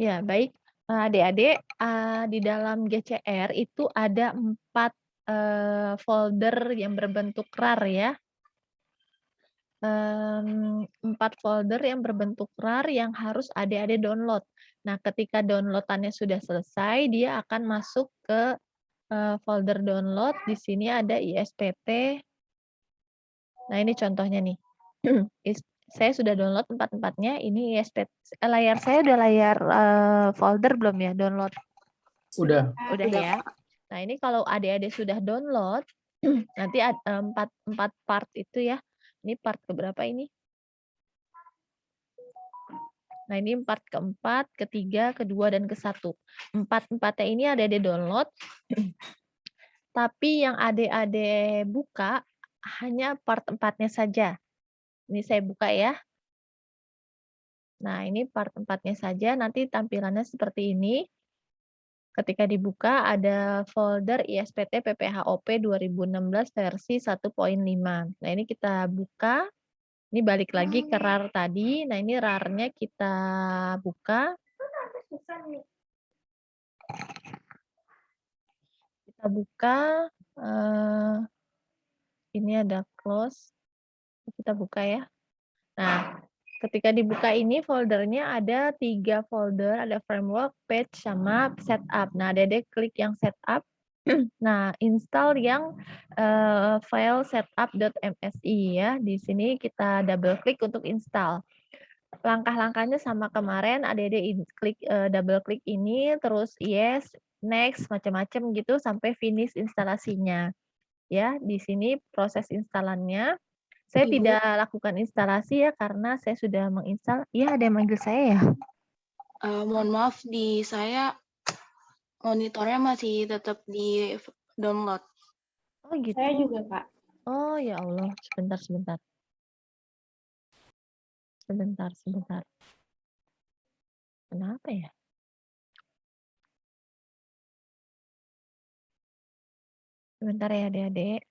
Ya, baik. Adik-adik, di dalam GCR itu ada 4 folder yang berbentuk RAR ya. 4 folder yang berbentuk RAR yang harus adik-adik download. Nah, ketika download-annya sudah selesai, dia akan masuk ke, folder download. Di sini ada ISPT. Nah, ini contohnya nih. Saya sudah download 4-empatnya, ini layar saya udah layar, folder belum ya download? Udah. Udah ya? Nah, ini kalau adik-adik sudah download, nanti 4 part itu ya. Ini part keberapa ini? Nah, ini part keempat, ketiga, kedua, dan ke-1. 4-empatnya ini adik-adik download, tapi yang adik-adik buka hanya part 4-nya saja. Ini saya buka ya. Nah, ini part 4-nya saja, nanti tampilannya seperti ini. Ketika dibuka ada folder ISPT PPHOP 2016 versi 1.5. Nah, ini kita buka. Ini balik lagi ke RAR tadi. Nah, ini RAR-nya kita buka. Kita buka. Ini ada close. Kita buka ya. Nah, ketika dibuka ini foldernya ada 3 folder, ada framework, page, sama setup. Nah, Dede klik yang setup. Nah, install yang file setup.msi ya. Di sini kita double klik untuk install. Langkah-langkahnya sama kemarin, Dede klik double klik ini, terus yes, next, macam-macam gitu sampai finish instalasinya. Ya, di sini proses instalannya. Saya Ibu. tidak lakukan instalasi ya karena saya sudah menginstal. Iya, ada yang manggil saya ya? Mohon maaf, di saya monitornya masih tetap di download. Oh gitu. Saya juga, Kak. Oh ya Allah, sebentar, sebentar. Sebentar, sebentar. Kenapa ya? Sebentar ya adik-adik.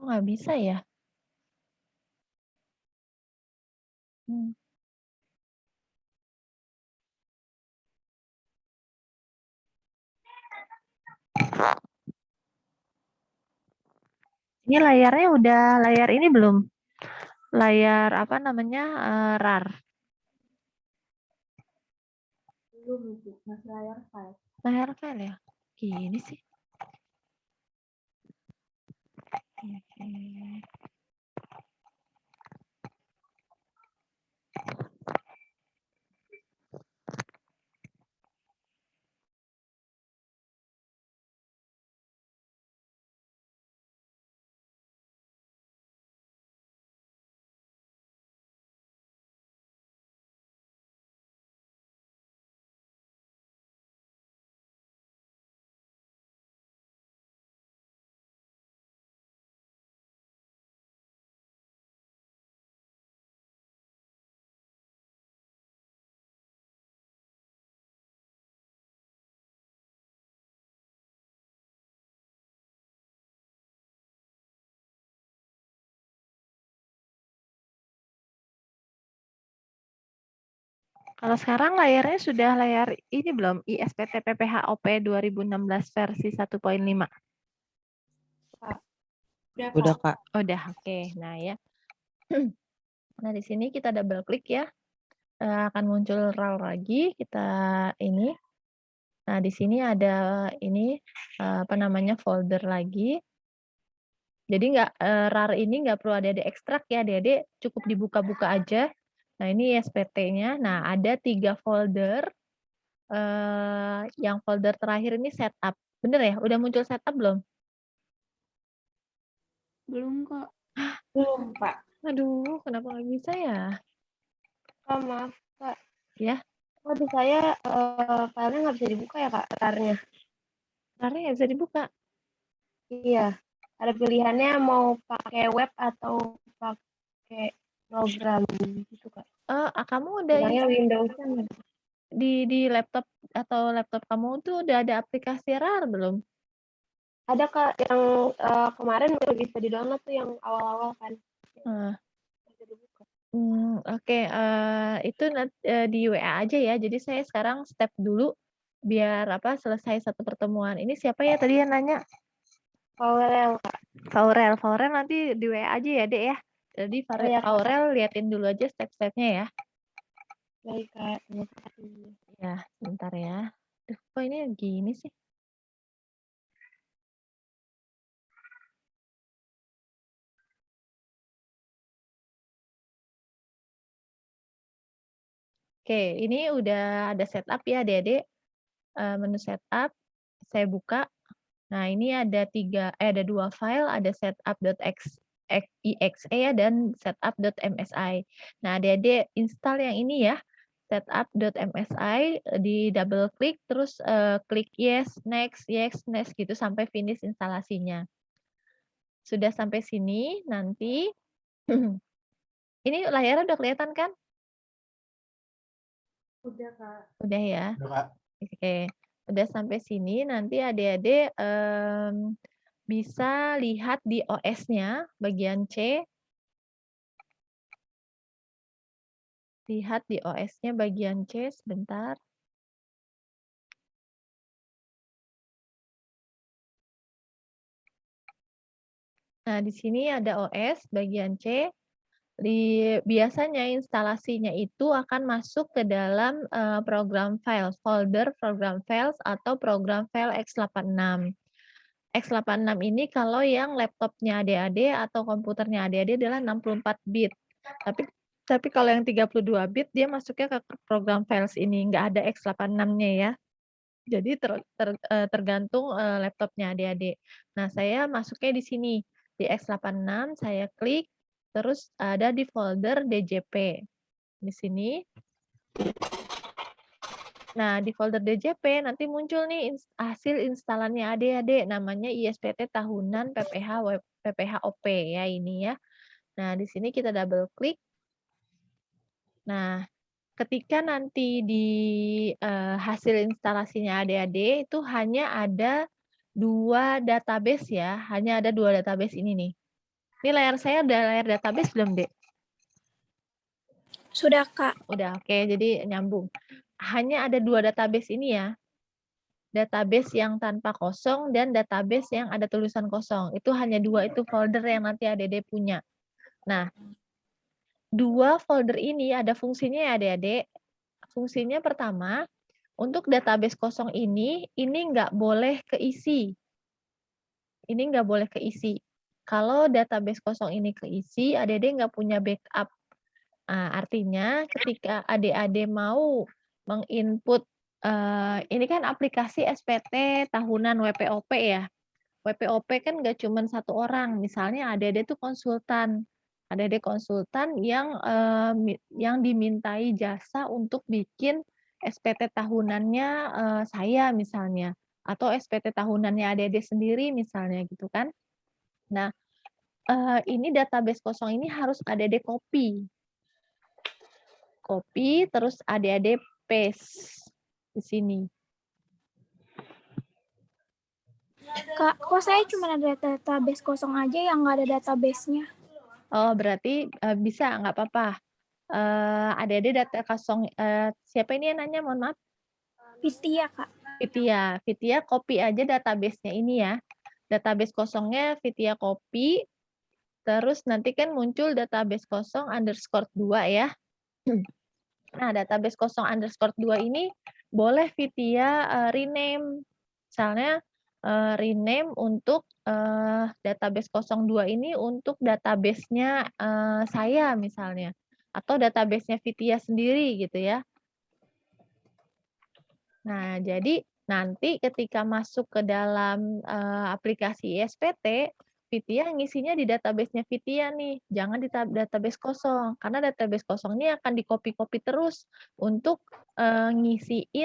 Oh, nggak bisa ya? Hmm. Ini layarnya udah layar ini belum? Layar apa namanya? RAR. Belum, Ibu. Masih layar file. Layar file ya? Gini sih. Oke. Kalau sekarang layarnya sudah layar ini belum? ISPT PPHOP 2016 versi 1.5. Udah, Kak. Udah, oke. Nah ya. Nah, di sini kita double klik ya. Akan muncul RAR lagi. Kita ini. Nah, di sini ada ini apa namanya folder lagi. Jadi RAR ini nggak perlu adik-adik ekstrak ya, adik-adik cukup dibuka-buka aja. Nah, ini SPT-nya. Nah, ada 3 folder. Yang folder terakhir ini setup. Bener ya? Udah muncul setup belum? Belum, Kak. Belum, Pak. Aduh, kenapa nggak bisa ya? Kak, maaf Kak. Ya, Kok di saya filenya nggak bisa dibuka ya Kak, RAR-nya? karena nggak bisa dibuka. Iya. Ada pilihannya mau pakai web atau pakai program gitu Kak. Kamu udah Bilangnya Windows-nya nggak bisa. di laptop atau laptop kamu tuh udah ada aplikasi RAR belum? Ada Kak yang kemarin baru bisa di-download tuh yang awal-awal kan. Nah, Bisa dibuka. oke, itu di WA aja ya. Jadi saya sekarang step dulu biar selesai satu pertemuan. Ini siapa ya tadi yang nanya? Powerel Kak. Faurel nanti di WA aja ya, Dek ya. Jadi Oh ya Kak. Faurel liatin dulu aja step-stepnya ya. Baik Kak. Terima kasih. Ya, sebentar ya. Duh, kok ini gini sih? Oke, ini udah ada setup ya Adik-adik. Menu setup, saya buka. Nah, ini ada ada 2 file, ada setup.exe ya dan setup.msi. Nah, Adik-adik install yang ini ya, setup.msi, di double klik, terus klik yes, next gitu sampai finish instalasinya. Sudah sampai sini, nanti ini layarnya udah kelihatan kan? Udah Kak. Udah ya? Udah, Kak. Oke, udah sampai sini nanti adik-adik bisa lihat di OS-nya bagian C. Lihat di OS-nya bagian C sebentar. Nah, di sini ada OS bagian C. Biasanya instalasinya itu akan masuk ke dalam program files, folder program files atau program file x86. X86 ini kalau yang laptopnya adik-adik atau komputernya adik-adik adalah 64 bit. Tapi kalau yang 32 bit dia masuknya ke program files ini, nggak ada X86-nya ya. Jadi tergantung laptopnya adik-adik. Nah, saya masuknya di sini. Di X86 saya klik, terus ada di folder DJP. Di sini. Nah, di folder DJP nanti muncul nih hasil instalannya adik-adik, namanya ISPT tahunan PPH OP ya ini ya. Nah, di sini kita double klik. Nah, ketika nanti di hasil instalasinya adik-adik itu hanya ada 2 database ya, hanya ada 2 database ini nih. Ini layar saya udah layar database belum, Dek? Sudah, Kak. Udah, oke, jadi nyambung. Hanya ada 2 database ini ya. Database yang tanpa kosong dan database yang ada tulisan kosong. Itu hanya 2 itu folder yang nanti adik-adik punya. Nah, 2 folder ini ada fungsinya ya adik-adik. Fungsinya pertama, untuk database kosong ini nggak boleh keisi. Ini nggak boleh keisi. Kalau database kosong ini keisi, adik-adik nggak punya backup. Nah, artinya ketika adik-adik mau menginput, ini kan aplikasi SPT tahunan WPOP ya. WPOP kan nggak cuma 1 orang, misalnya adik-adik itu konsultan. Adik-adik konsultan yang dimintai jasa untuk bikin SPT tahunannya saya misalnya, atau SPT tahunannya adik-adik sendiri misalnya gitu kan. Nah, ini database kosong ini harus adik-adik copy. Copy terus adik-adik paste di sini. Kak, kok saya cuma ada database kosong aja yang nggak ada database-nya? Oh, berarti bisa, nggak apa-apa. Adik-adik data kosong, siapa ini yang nanya? Mohon maaf. Fitia, Kak. Fitia copy aja database-nya ini ya. Database kosongnya Fitia copy, terus nanti kan muncul database kosong _2 ya. Nah, database kosong _2 ini boleh Fitia rename. Misalnya rename untuk database 02 ini untuk database-nya saya misalnya. Atau database-nya Fitia sendiri gitu ya. Nah, jadi nanti ketika masuk ke dalam aplikasi ISPT, Vidya ngisinya di database-nya Vidya nih, jangan di database kosong. Karena database kosong ini akan di-copy-copy terus untuk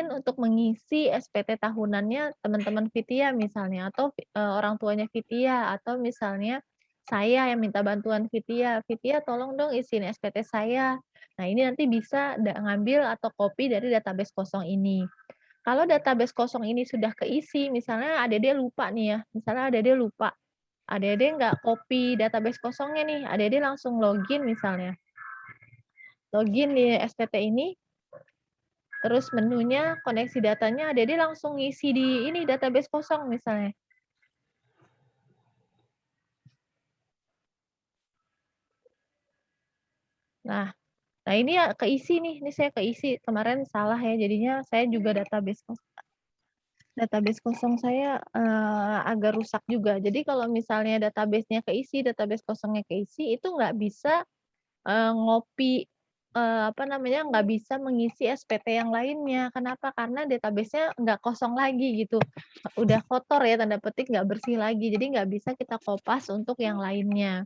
untuk mengisi SPT tahunannya teman-teman Vidya misalnya, atau orang tuanya Vidya, atau misalnya saya yang minta bantuan Vidya, "Vidya tolong dong isiin SPT saya." Nah, ini nanti bisa ngambil atau copy dari database kosong ini. Kalau database kosong ini sudah keisi, misalnya adik-adik lupa nih ya, misalnya adik-adik lupa, adik-adik nggak copy database kosongnya nih, adik-adik langsung login misalnya. Login di SPT ini, terus menunya koneksi datanya adik-adik langsung ngisi di ini database kosong misalnya. Nah, ini ya keisi nih, ini saya keisi. Kemarin salah ya, jadinya saya juga database kosong saya agak rusak juga. Jadi kalau misalnya database-nya keisi, database kosongnya keisi, itu nggak bisa ngopi nggak bisa mengisi SPT yang lainnya. Kenapa? Karena database-nya nggak kosong lagi gitu. Udah kotor ya, tanda petik nggak bersih lagi. Jadi nggak bisa kita kopas untuk yang lainnya.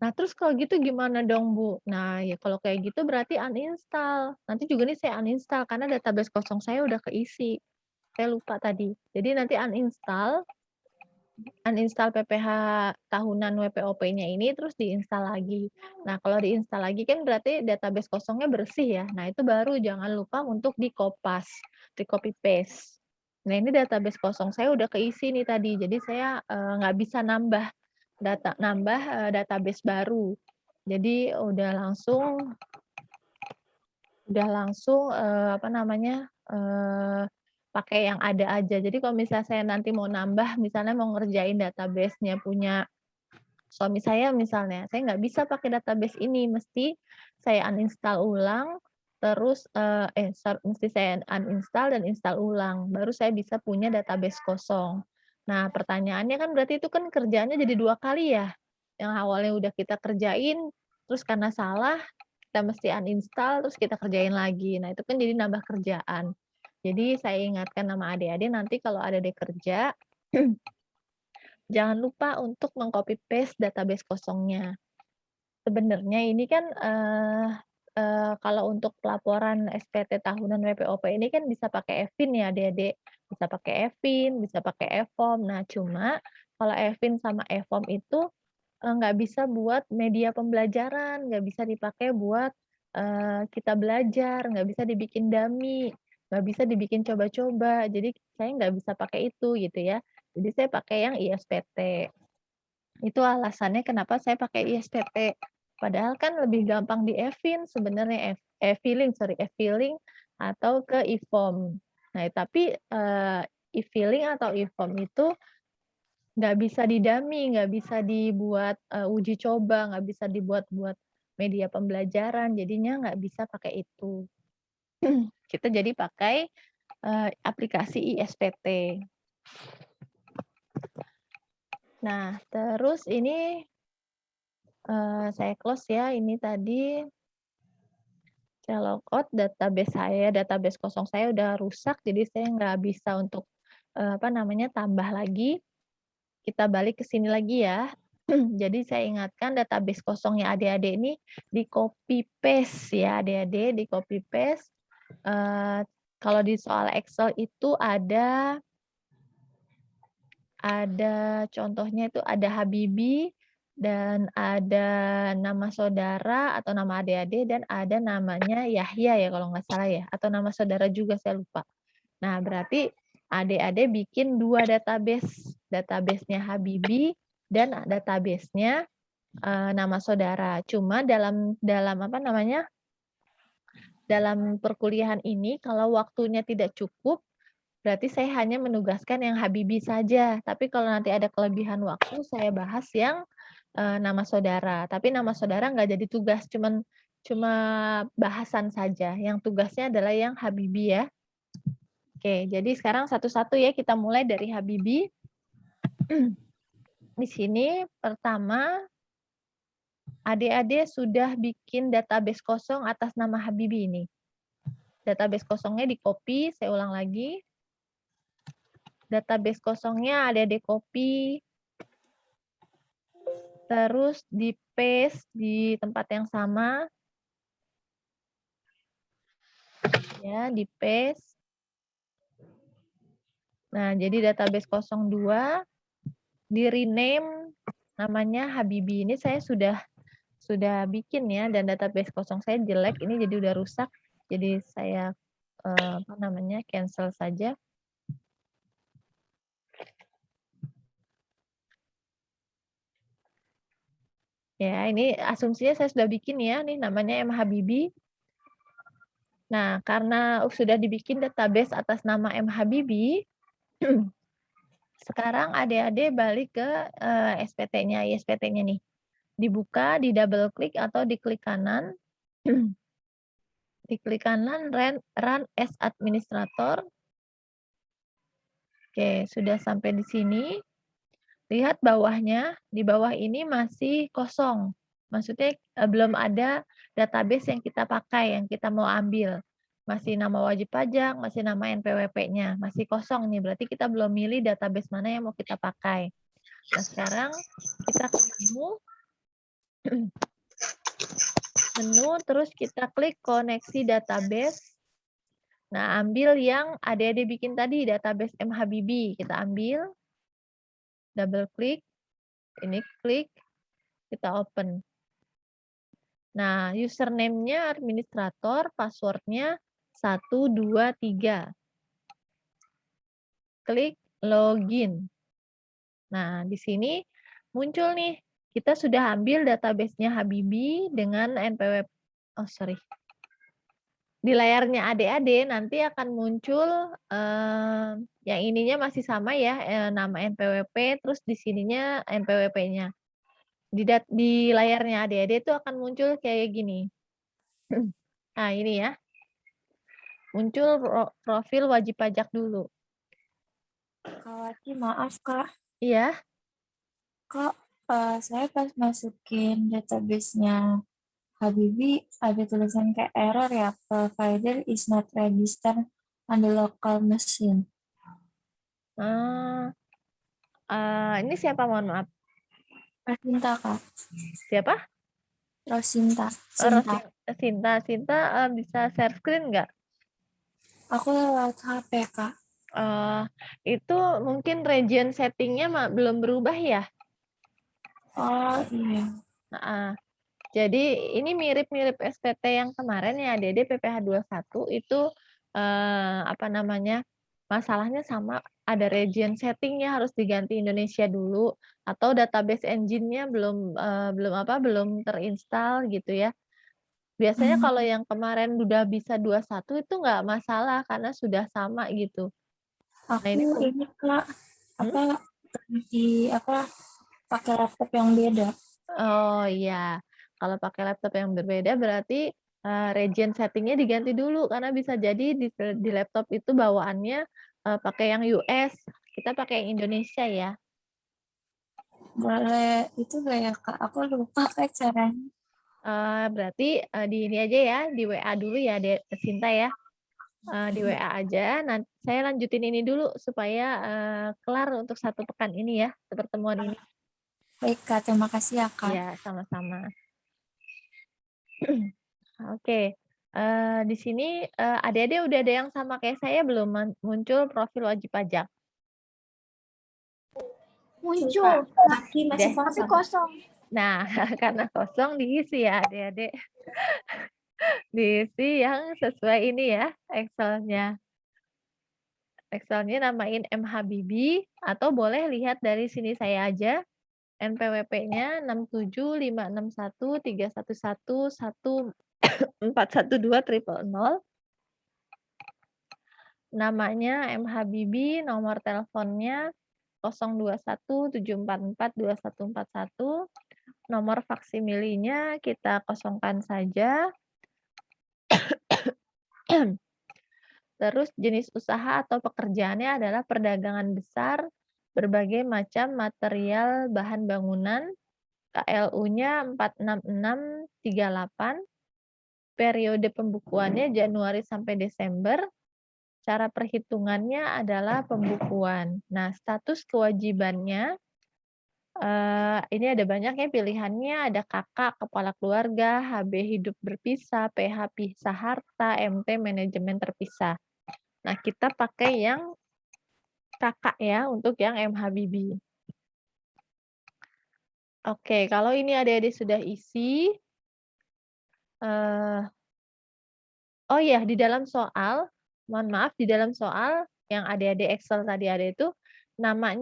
Nah, terus kalau gitu gimana dong, Bu? Nah, ya kalau kayak gitu berarti uninstall. Nanti juga nih saya uninstall karena database kosong saya udah keisi. Saya lupa tadi. Jadi nanti uninstall PPH tahunan WPOP-nya ini terus diinstal lagi. Nah, kalau diinstal lagi kan berarti database kosongnya bersih ya. Nah, itu baru jangan lupa untuk di-kopas, di-copy paste. Nah, ini database kosong saya udah keisi nih tadi. Jadi saya nggak bisa nambah database baru. Jadi udah langsung pakai yang ada aja. Jadi kalau misalnya saya nanti mau nambah, misalnya mau ngerjain database-nya punya suami saya misalnya, saya nggak bisa pakai database ini, mesti saya uninstall ulang, terus mesti saya uninstall dan install ulang, baru saya bisa punya database kosong. Nah, pertanyaannya kan berarti itu kan kerjaannya jadi 2 kali ya? Yang awalnya udah kita kerjain, terus karena salah, kita mesti uninstall, terus kita kerjain lagi. Nah, itu kan jadi nambah kerjaan. Jadi saya ingatkan sama adik-adik nanti kalau adik-adik kerja, jangan lupa untuk meng-copy paste database kosongnya. Sebenarnya ini kan kalau untuk pelaporan SPT tahunan WPOP ini kan bisa pakai e-fin ya adik-adik, bisa pakai e-fin, bisa pakai e-form. Nah, cuma kalau e-fin sama e-form itu nggak bisa buat media pembelajaran, nggak bisa dipakai buat kita belajar, nggak bisa dibikin dummy, nggak bisa dibikin coba-coba. Jadi saya nggak bisa pakai itu gitu ya. Jadi saya pakai yang ISPT. Itu alasannya kenapa saya pakai ISPT. Padahal kan lebih gampang di e-fin sebenarnya e-filing atau ke e-form. Nah, tapi e-filing atau e-form itu nggak bisa didummy, nggak bisa dibuat uji coba, nggak bisa dibuat-buat media pembelajaran, jadinya nggak bisa pakai itu. Kita jadi pakai aplikasi ISPT. Nah, terus ini saya close ya, ini tadi saya logout database kosong saya udah rusak, jadi saya nggak bisa untuk tambah lagi. Kita balik ke sini lagi ya. Jadi saya ingatkan database kosongnya adik-adik ini di copy paste ya adik-adik, di copy paste. Kalau di soal Excel itu ada contohnya itu ada Habibi dan ada nama saudara atau nama adik-adik dan ada namanya Yahya ya kalau nggak salah ya, atau nama saudara juga saya lupa. Nah, berarti adik-adik bikin 2 database-nya Habibi dan database-nya nama saudara. Cuma dalam dalam perkuliahan ini kalau waktunya tidak cukup, berarti saya hanya menugaskan yang Habibi saja. Tapi kalau nanti ada kelebihan waktu, saya bahas yang nama saudara. Tapi nama saudara nggak jadi tugas, cuma bahasan saja. Yang tugasnya adalah yang Habibi ya. Oke, jadi sekarang satu-satu ya kita mulai dari Habibi. Di sini pertama, adik-adik sudah bikin database kosong atas nama Habibi ini. Database kosongnya di-copy, saya ulang lagi. Database kosongnya adik-adik copy. terus di paste di tempat yang sama. Ya, di paste. Nah, jadi database 02 di rename namanya Habibi. Ini saya sudah bikin ya, dan database kosong saya jelek, ini jadi udah rusak. Jadi saya cancel saja. Ya, ini asumsinya saya sudah bikin ya, nih namanya M Habibi. Nah, karena sudah dibikin database atas nama M Habibi, sekarang adik-adik balik ke SPT-nya, ISPT-nya nih. Dibuka, di double klik atau diklik kanan. Diklik kanan, run as administrator. Oke, sudah sampai di sini. Lihat bawahnya, di bawah ini masih kosong. Maksudnya belum ada database yang kita pakai, yang kita mau ambil. Masih nama wajib pajak, masih nama NPWP-nya, masih kosong nih. Berarti kita belum milih database mana yang mau kita pakai. Nah, sekarang kita ke menu, terus kita klik koneksi database. Nah, ambil yang adik-adik bikin tadi, database M Habibi. Kita ambil, double klik, ini klik, kita open. Nah, username-nya administrator, password-nya 123. Klik login. Nah, di sini muncul nih, kita sudah ambil database-nya Habibi dengan NPWP. Oh, sorry. Di layarnya adik-adik nanti akan muncul yang ininya masih sama ya, nama NPWP, terus di sininya NPWP-nya. Di layarnya adik-adik itu akan muncul kayak gini. Nah, ini ya. Muncul profil wajib pajak dulu. Kak, maaf Kak. Iya. Kak, saya pas masukin database-nya Habibi ada tulisan kayak error ya, provider is not registered on the local machine. Ini siapa, mohon maaf? Rosinta Kak. Siapa? Rosinta. Sinta bisa share screen nggak? Aku lewat HP Kak. Itu mungkin region settingnya belum berubah ya? Oh iya. Jadi ini mirip-mirip SPT yang kemarin ya, Dede PPH 21 itu masalahnya sama, ada region settingnya harus diganti Indonesia dulu, atau database engine-nya belum terinstall gitu ya. Biasanya kalau yang kemarin udah bisa 21 itu nggak masalah karena sudah sama gitu. Aku ini Kak, pakai laptop yang beda. Oh iya, kalau pakai laptop yang berbeda berarti region settingnya diganti dulu karena bisa jadi di laptop itu bawaannya pakai yang US, kita pakai yang Indonesia ya. Boleh itu nggak ya Kak? Aku lupa Kak caranya. Berarti di ini aja ya, di WA dulu ya, Sinta ya. Di WA aja. Nanti saya lanjutin ini dulu supaya kelar untuk 1 pekan ini ya, pertemuan ini. Baik Kak, terima kasih ya Kak. Ya, sama-sama. Oke. Di sini adik-adik udah ada yang sama kayak saya belum muncul profil wajib pajak? Muncul, tapi kosong. Nah, karena kosong diisi ya adik-adik. Diisi yang sesuai ini ya, Excel-nya. Excel-nya namain M Habibi, atau boleh lihat dari sini saya aja. NPWP-nya 6756131141200. Namanya M Habibi, nomor teleponnya 02174424141. Nomor faksimilinya kita kosongkan saja. Terus jenis usaha atau pekerjaannya adalah perdagangan besar, berbagai macam material bahan bangunan, KLU-nya 46638, periode pembukuannya Januari sampai Desember, cara perhitungannya adalah pembukuan. Nah, status kewajibannya Ini ada banyak ya pilihannya, ada kakak, kepala keluarga, HB hidup berpisah, PH pisah harta, MT manajemen terpisah. Nah, kita pakai yang kakak ya untuk yang M Habibie. Oke, kalau ini adik-adik sudah isi, oh ya, di dalam soal, mohon maaf, di dalam soal yang adik-adik Excel tadi ada itu, nama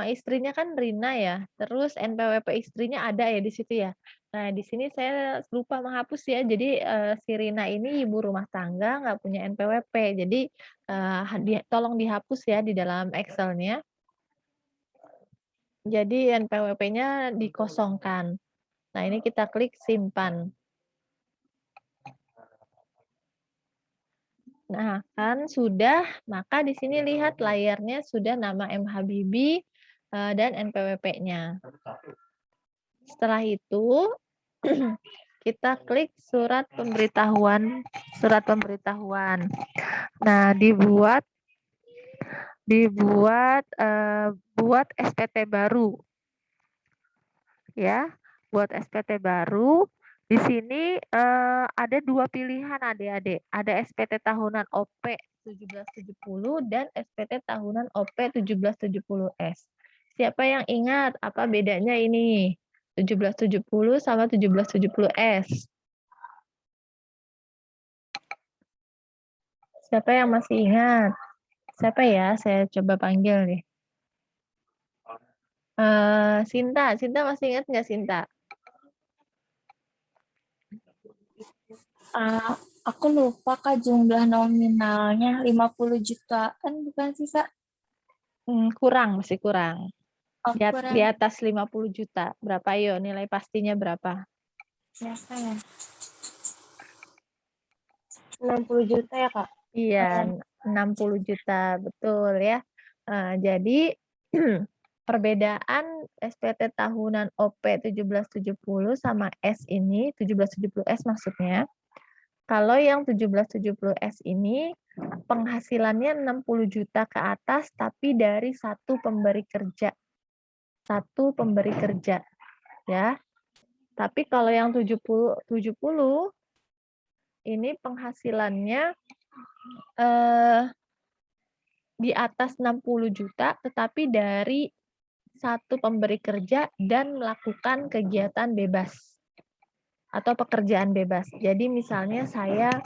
istrinya kan Rina ya, terus NPWP istrinya ada ya di situ ya. Nah, di sini saya lupa menghapus ya, jadi si Rina ini ibu rumah tangga, nggak punya NPWP, jadi tolong dihapus ya di dalam Excel-nya. Jadi NPWP-nya dikosongkan. Nah, ini kita klik simpan. Nah, kan sudah, maka di sini lihat layarnya sudah nama M Habibie dan NPWP-nya. Setelah itu kita klik surat pemberitahuan. Nah, buat SPT baru. Ya, buat SPT baru. Di sini ada 2 pilihan adik-adik. Ada SPT tahunan OP 1770 dan SPT tahunan OP 1770S. Siapa yang ingat apa bedanya ini? 1770 sama 1770S. Siapa yang masih ingat? Siapa ya? Saya coba panggil nih. Sinta masih ingat nggak Sinta? Aku lupa Kak jumlah nominalnya 50 jutaan bukan sih Kak? Masih kurang. Oh, Di atas 50 juta. Berapa yo? Nilai pastinya berapa? Siapa ya? 60 juta ya, Kak? Iya, 60 juta, betul ya. Jadi perbedaan SPT tahunan OP 1770 sama S ini, 1770S maksudnya. Kalau yang 1770S ini penghasilannya 60 juta ke atas tapi dari satu pemberi kerja. Ya. Tapi kalau yang 70 ini penghasilannya di atas 60 juta tetapi dari satu pemberi kerja dan melakukan kegiatan bebas atau pekerjaan bebas. Jadi misalnya saya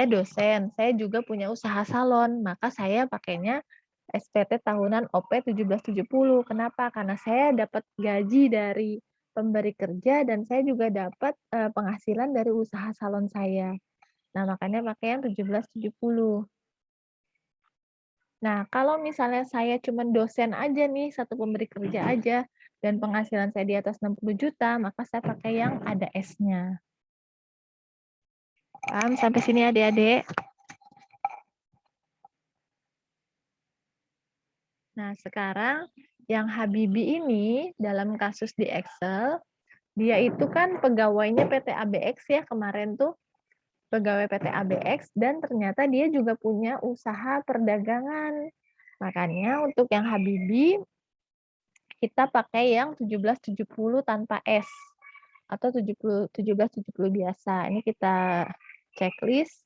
dosen, saya juga punya usaha salon, maka saya pakainya SPT tahunan OP 1770. Kenapa? Karena saya dapat gaji dari pemberi kerja dan saya juga dapat penghasilan dari usaha salon saya. Nah, makanya pakai yang 1770. Nah, kalau misalnya saya cuma dosen aja nih, satu pemberi kerja aja, dan penghasilan saya di atas 60 juta, maka saya pakai yang ada S-nya. Paham sampai sini adik-adik? Nah, sekarang yang Habibie ini dalam kasus di Excel, dia itu kan pegawainya PT ABX ya kemarin tuh, pegawai PT ABX, dan ternyata dia juga punya usaha perdagangan. Makanya untuk yang Habibie, kita pakai yang 1770 tanpa S, atau 1770 biasa. Ini kita checklist.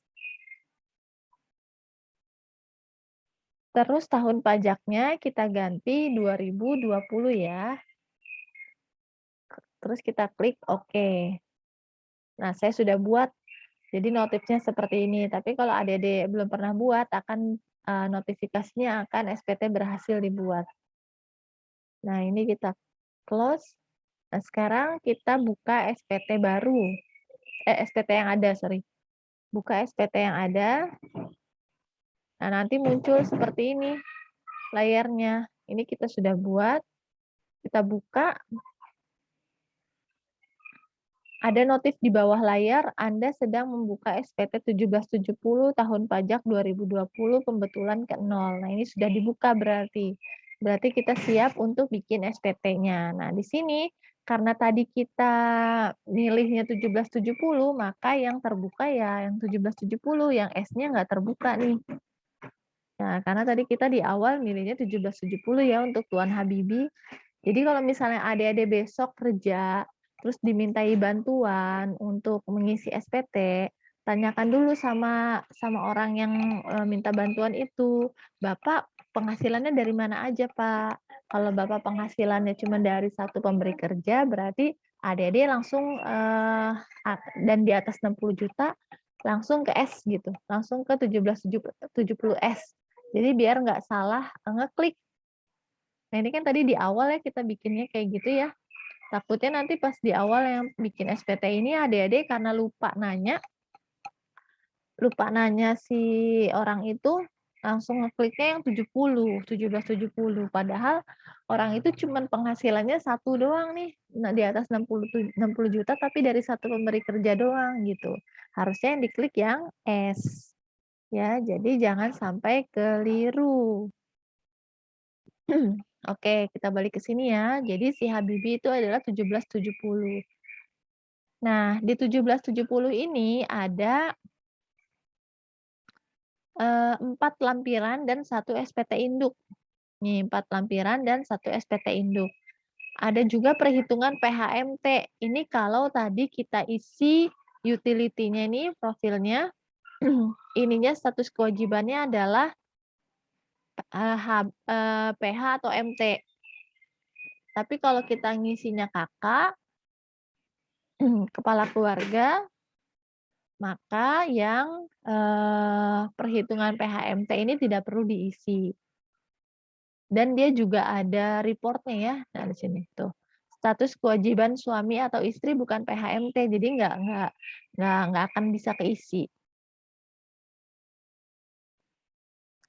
Terus tahun pajaknya kita ganti 2020 ya. Terus kita klik OK. Nah, saya sudah buat. Jadi notifnya seperti ini. Tapi kalau adik-adik belum pernah buat, akan notifikasinya akan SPT berhasil dibuat. Nah, ini kita close. Nah, sekarang kita buka SPT baru. SPT yang ada, sorry. Buka SPT yang ada. Nah, nanti muncul seperti ini layarnya. Ini kita sudah buat. Kita buka. Ada notif di bawah layar, Anda sedang membuka SPT 1770 tahun pajak 2020 pembetulan ke 0. Nah, ini sudah dibuka berarti. Berarti kita siap untuk bikin SPT-nya. Nah, di sini karena tadi kita milihnya 1770, maka yang terbuka ya yang 1770, yang S-nya nggak terbuka nih. Nah, karena tadi kita di awal milihnya 1770 ya untuk Tuan Habibie. Jadi kalau misalnya adik-adik besok kerja, terus dimintai bantuan untuk mengisi SPT, tanyakan dulu sama orang yang minta bantuan itu, "Bapak penghasilannya dari mana aja, Pak?" Kalau Bapak penghasilannya cuma dari satu pemberi kerja, berarti adik-adik langsung dan di atas 60 juta langsung ke S gitu, langsung ke 1770 S. Jadi biar nggak salah ngeklik. Nah, ini kan tadi di awal ya kita bikinnya kayak gitu ya. Takutnya nanti pas di awal yang bikin SPT ini adik-adik karena lupa nanya si orang itu langsung ngekliknya yang 1770. Padahal orang itu cuman penghasilannya satu doang nih, nah di atas 60 juta tapi dari satu pemberi kerja doang gitu. Harusnya yang diklik yang S. Ya, jadi jangan sampai keliru. Oke, kita balik ke sini ya. Jadi si Habibie itu adalah 1770. Nah, di 1770 ini ada 4 lampiran dan 1 SPT induk. Nih, 4 lampiran dan 1 SPT induk. Ada juga perhitungan PHMT. Ini kalau tadi kita isi utility-nya ini, profilnya, ininya status kewajibannya adalah PH atau MT. Tapi kalau kita ngisinya kakak, kepala keluarga, maka yang perhitungan PHMT ini tidak perlu diisi. Dan dia juga ada reportnya ya. Nah, di sini tuh. Status kewajiban suami atau istri bukan PHMT, jadi nggak akan bisa keisi.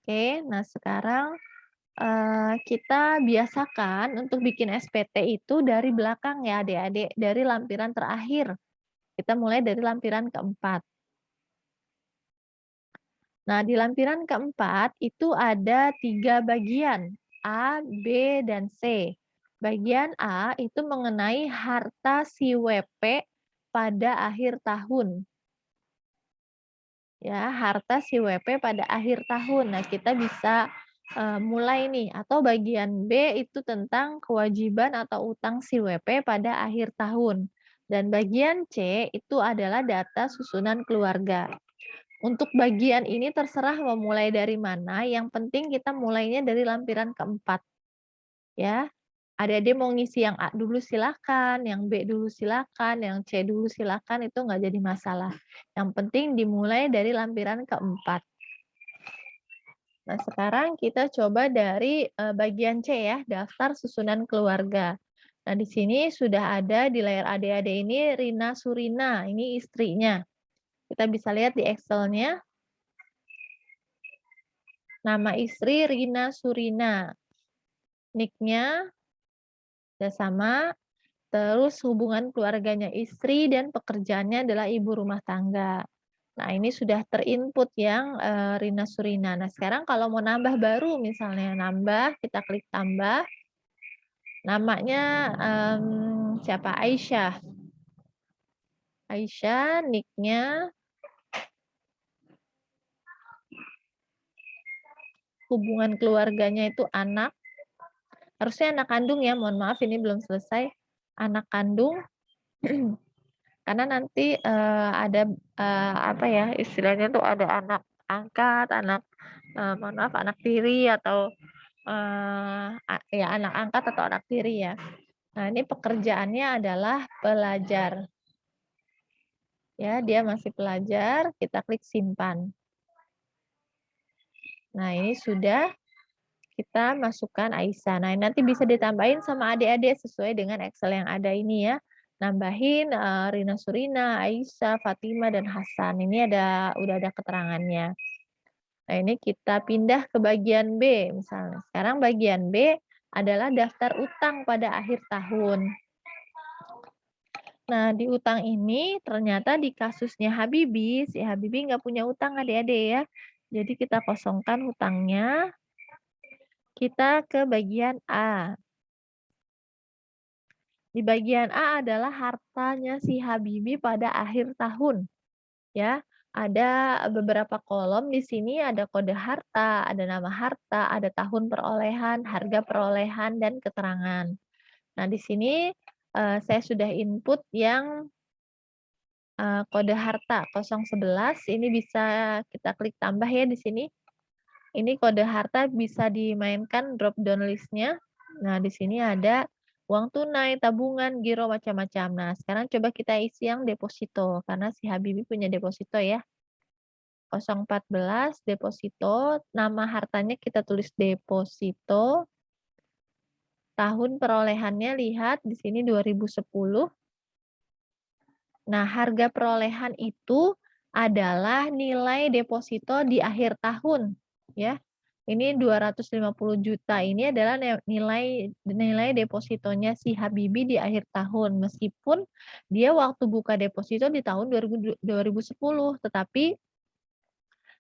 Oke, nah sekarang kita biasakan untuk bikin SPT itu dari belakang ya adik-adik, dari lampiran terakhir. Kita mulai dari lampiran keempat. Nah, di lampiran keempat itu ada 3 bagian, A, B, dan C. Bagian A itu mengenai harta si WP pada akhir tahun. Ya, harta si WP pada akhir tahun. Nah, kita bisa mulai nih. Atau bagian B itu tentang kewajiban atau utang si WP pada akhir tahun. Dan bagian C itu adalah data susunan keluarga. Untuk bagian ini terserah mau mulai dari mana, yang penting kita mulainya dari lampiran keempat. Ya, adik-adik mau ngisi yang A dulu silakan, yang B dulu silakan, yang C dulu silakan, itu nggak jadi masalah. Yang penting dimulai dari lampiran keempat. Nah, sekarang kita coba dari bagian C ya, daftar susunan keluarga. Nah, di sini sudah ada di layar adik-adik ini Rina Surina, ini istrinya. Kita bisa lihat di Excel-nya. Nama istri Rina Surina. Nick-nya sudah sama. Terus hubungan keluarganya istri dan pekerjaannya adalah ibu rumah tangga. Nah, ini sudah terinput yang Rina Surina. Nah, sekarang kalau mau nambah baru misalnya nambah, kita klik tambah. Namanya siapa? Aisyah. Aisyah, nick-nya hubungan keluarganya itu anak. Harusnya anak kandung ya, mohon maaf ini belum selesai. Anak kandung. Karena nanti ada apa ya istilahnya tuh ada anak angkat, mohon maaf anak tiri atau ya anak angkat atau anak tiri ya. Nah, ini pekerjaannya adalah pelajar. Ya, dia masih pelajar, kita klik simpan. Nah, ini sudah kita masukkan Aisyah. Nah, nanti bisa ditambahin sama adik-adik sesuai dengan Excel yang ada ini ya. Nambahin Rina Surina, Aisyah, Fatima, dan Hasan. Ini udah ada keterangannya. Nah, ini kita pindah ke bagian B misalnya. Sekarang bagian B adalah daftar utang pada akhir tahun. Nah, di utang ini ternyata di kasusnya Habibie, si Habibie nggak punya utang adik-adik ya. Jadi kita kosongkan hutangnya. Kita ke bagian A. Di bagian A adalah hartanya si Habibie pada akhir tahun. Ya, ada beberapa kolom di sini, ada kode harta, ada nama harta, ada tahun perolehan, harga perolehan, dan keterangan. Nah, di sini saya sudah input yang kode harta 011, ini bisa kita klik tambah ya di sini. Ini kode harta bisa dimainkan drop down list-nya. Nah, di sini ada uang tunai, tabungan, giro, macam-macam. Nah, sekarang coba kita isi yang deposito, karena si Habibie punya deposito ya. 014 deposito, nama hartanya kita tulis deposito. Tahun perolehannya lihat di sini 2010. Nah, harga perolehan itu adalah nilai deposito di akhir tahun, ya. Ini 250 juta ini adalah nilai depositonya si Habibie di akhir tahun, meskipun dia waktu buka deposito di tahun 2010, tetapi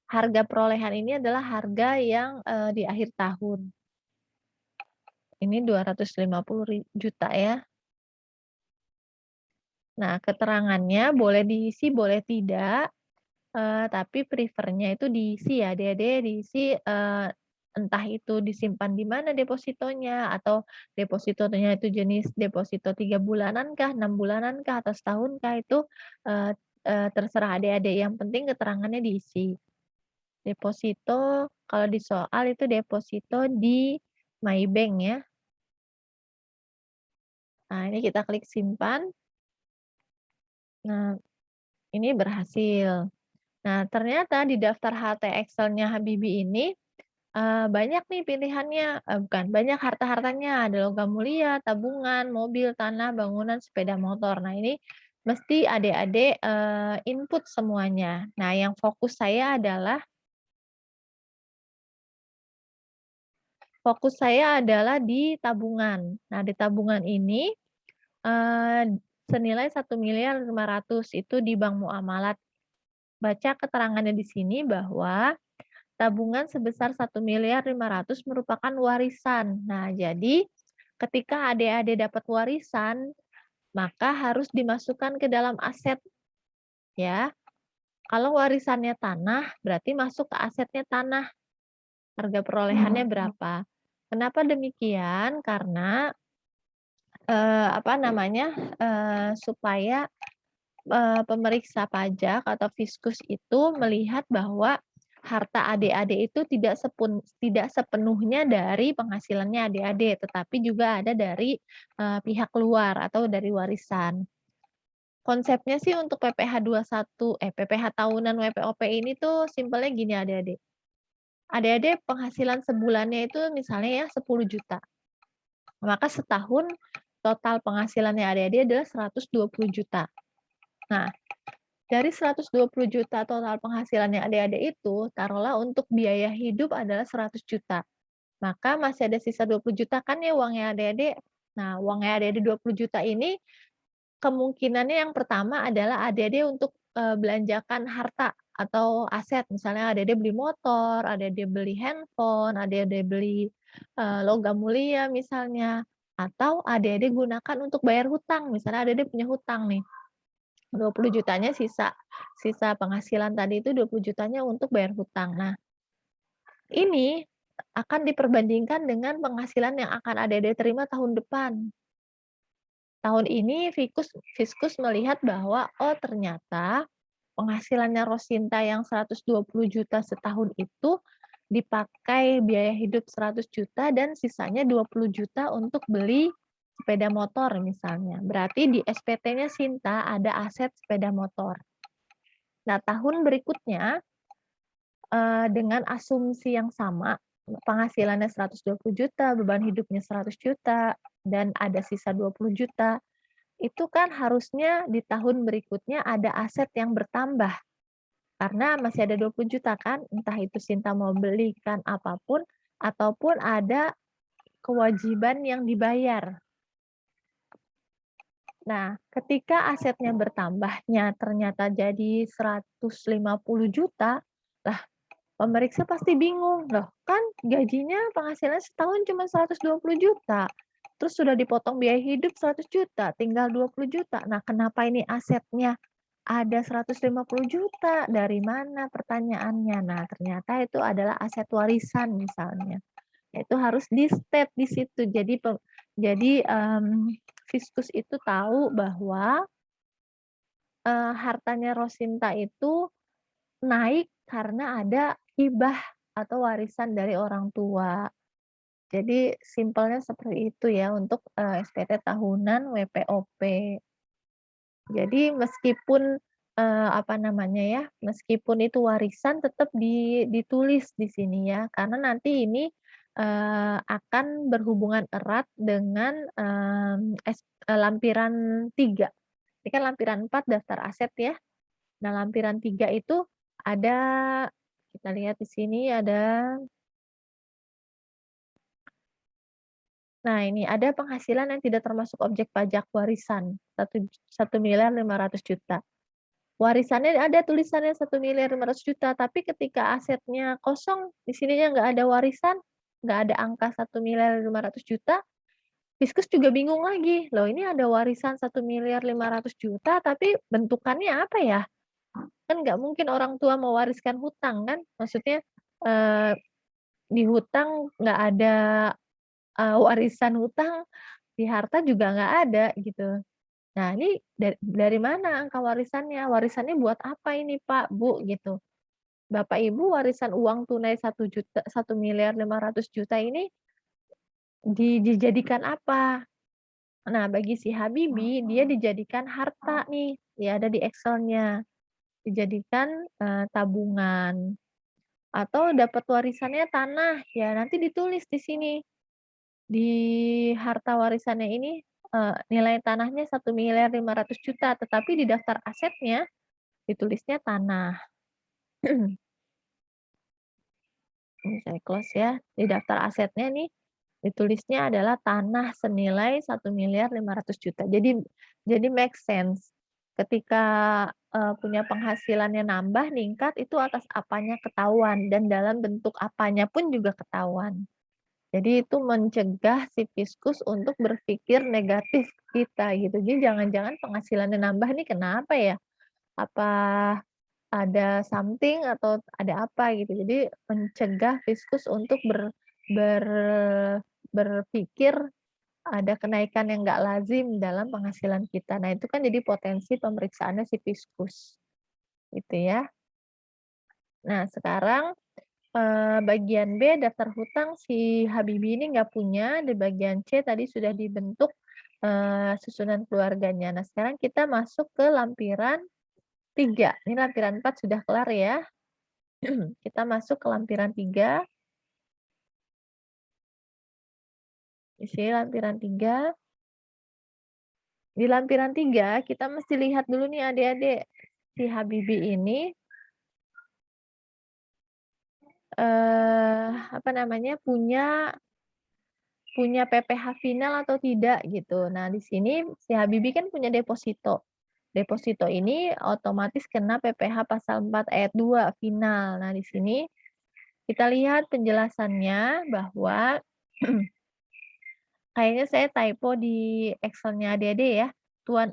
harga perolehan ini adalah harga yang di akhir tahun. Ini 250 juta ya. Nah, keterangannya boleh diisi, boleh tidak, tapi prefernya itu diisi ya, Adik-adik, diisi, entah itu disimpan di mana depositonya, atau depositonya itu jenis deposito 3 bulanan kah, 6 bulanan kah, atau setahun kah, itu terserah Adik-adik, yang penting keterangannya diisi. Deposito, kalau di soal itu deposito di MyBank ya. Nah, ini kita klik simpan. Nah, ini berhasil. Nah, ternyata di daftar HT Excel-nya Habibie ini banyak nih pilihannya, bukan, banyak harta-hartanya, ada logam mulia, tabungan, mobil, tanah, bangunan, sepeda motor. Nah, ini mesti adik-adik input semuanya. Nah, yang fokus saya adalah di tabungan. Nah, di tabungan ini senilai 1.500.000 itu di Bank Muamalat. Baca keterangannya di sini bahwa tabungan sebesar 1.500.000 merupakan warisan. Nah, jadi ketika adik-adik dapat warisan, maka harus dimasukkan ke dalam aset. Ya. Kalau warisannya tanah, berarti masuk ke asetnya tanah. Harga perolehannya berapa? Kenapa demikian? Karena supaya pemeriksa pajak atau fiskus itu melihat bahwa harta adik-adik itu tidak sepenuhnya dari penghasilannya adik-adik, tetapi juga ada dari pihak luar atau dari warisan. Konsepnya sih untuk PPh 21, PPh tahunan WPOP ini tuh simpelnya gini adik-adik. Adik-adik penghasilan sebulannya itu misalnya ya 10 juta. Maka setahun total penghasilannya adik-adik adalah 120 juta. Nah, dari 120 juta total penghasilannya adik-adik itu, taruhlah untuk biaya hidup adalah 100 juta. Maka masih ada sisa 20 juta kan ya uangnya adik-adik. Nah, uangnya adik-adik 20 juta ini kemungkinannya yang pertama adalah adik-adik untuk belanjakan harta atau aset. Misalnya adik-adik beli motor, adik-adik beli handphone, adik-adik beli logam mulia misalnya. Atau adik-adik gunakan untuk bayar hutang. Misalnya adik-adik punya hutang nih. 20 jutanya sisa penghasilan tadi itu 20 jutanya untuk bayar hutang. Nah, ini akan diperbandingkan dengan penghasilan yang akan adik-adik terima tahun depan. Tahun ini fiskus melihat bahwa ternyata penghasilannya Rosinta yang 120 juta setahun itu dipakai biaya hidup 100 juta dan sisanya 20 juta untuk beli sepeda motor misalnya. Berarti di SPT-nya Sinta ada aset sepeda motor. Nah, tahun berikutnya dengan asumsi yang sama, penghasilannya 120 juta, beban hidupnya 100 juta, dan ada sisa 20 juta, itu kan harusnya di tahun berikutnya ada aset yang bertambah. Karena masih ada 20 juta kan, entah itu Sinta mau belikan apapun, ataupun ada kewajiban yang dibayar. Nah, ketika asetnya bertambahnya ternyata jadi 150 juta, lah pemeriksa pasti bingung. Loh, kan gajinya penghasilannya setahun cuma 120 juta. Terus sudah dipotong biaya hidup 100 juta, tinggal 20 juta. Nah, kenapa ini asetnya ada 150 juta? Dari mana pertanyaannya? Nah, ternyata itu adalah aset warisan misalnya. Itu harus di-state di situ. Jadi Jadi Fiskus itu tahu bahwa hartanya Rosinta itu naik karena ada hibah atau warisan dari orang tua. Jadi simpelnya seperti itu ya untuk SPT tahunan WPOP. Jadi meskipun apa namanya ya, meskipun itu warisan tetap ditulis di sini ya, karena nanti ini akan berhubungan erat dengan lampiran 3. Ini kan lampiran 4 daftar aset ya. Nah, lampiran 3 itu ada, kita lihat di sini ada, nah ini ada penghasilan yang tidak termasuk objek pajak warisan, 1.500.000.000. Warisannya ada tulisannya 1.500.000.000, tapi ketika asetnya kosong, di sininya nggak ada warisan, nggak ada angka 1.500.000.000, Fiskus juga bingung lagi, loh ini ada warisan 1.500.000.000, tapi bentukannya apa ya? Kan nggak mungkin orang tua mewariskan hutang kan, maksudnya di hutang nggak ada warisan hutang, di harta juga nggak ada gitu. Nah ini dari mana angka warisannya? Warisannya buat apa ini Pak, Bu gitu. Bapak Ibu warisan uang tunai 1.500.000.000 ini dijadikan apa? Nah bagi si Habibi dia dijadikan harta nih, ya ada di Excel-nya. Dijadikan tabungan. Atau dapat warisannya tanah, ya nanti ditulis di sini. Di harta warisannya ini nilai tanahnya 1.500.000.000, tetapi di daftar asetnya ditulisnya tanah. Ini saya close ya. Di daftar asetnya nih ditulisnya adalah tanah senilai 1.500.000.000. Jadi make sense. Ketika punya penghasilannya nambah, ningkat, itu atas apanya ketahuan dan dalam bentuk apanya pun juga ketahuan. Jadi itu mencegah si Fiskus untuk berpikir negatif kita gitu. Jadi jangan-jangan penghasilannya nambah nih kenapa ya? Apa ada something atau ada apa gitu. Jadi mencegah Fiskus untuk berpikir ada kenaikan yang nggak lazim dalam penghasilan kita. Nah itu kan jadi potensi pemeriksaannya si Fiskus. Gitu ya. Nah sekarang bagian B daftar hutang si Habibi ini nggak punya, di bagian C tadi sudah dibentuk susunan keluarganya. Nah sekarang kita masuk ke lampiran 3. Ini lampiran 4 sudah kelar ya. Kita masuk ke lampiran 3. Di sini lampiran 3. Di lampiran 3 kita mesti lihat dulu nih adik-adik. Si Habibi ini apa namanya punya PPh final atau tidak gitu. Nah, di sini si Habibi kan punya deposito. Deposito ini otomatis kena PPh pasal 4 ayat 2 final. Nah, di sini kita lihat penjelasannya bahwa kayaknya saya typo di Excel-nya adik-adik ya.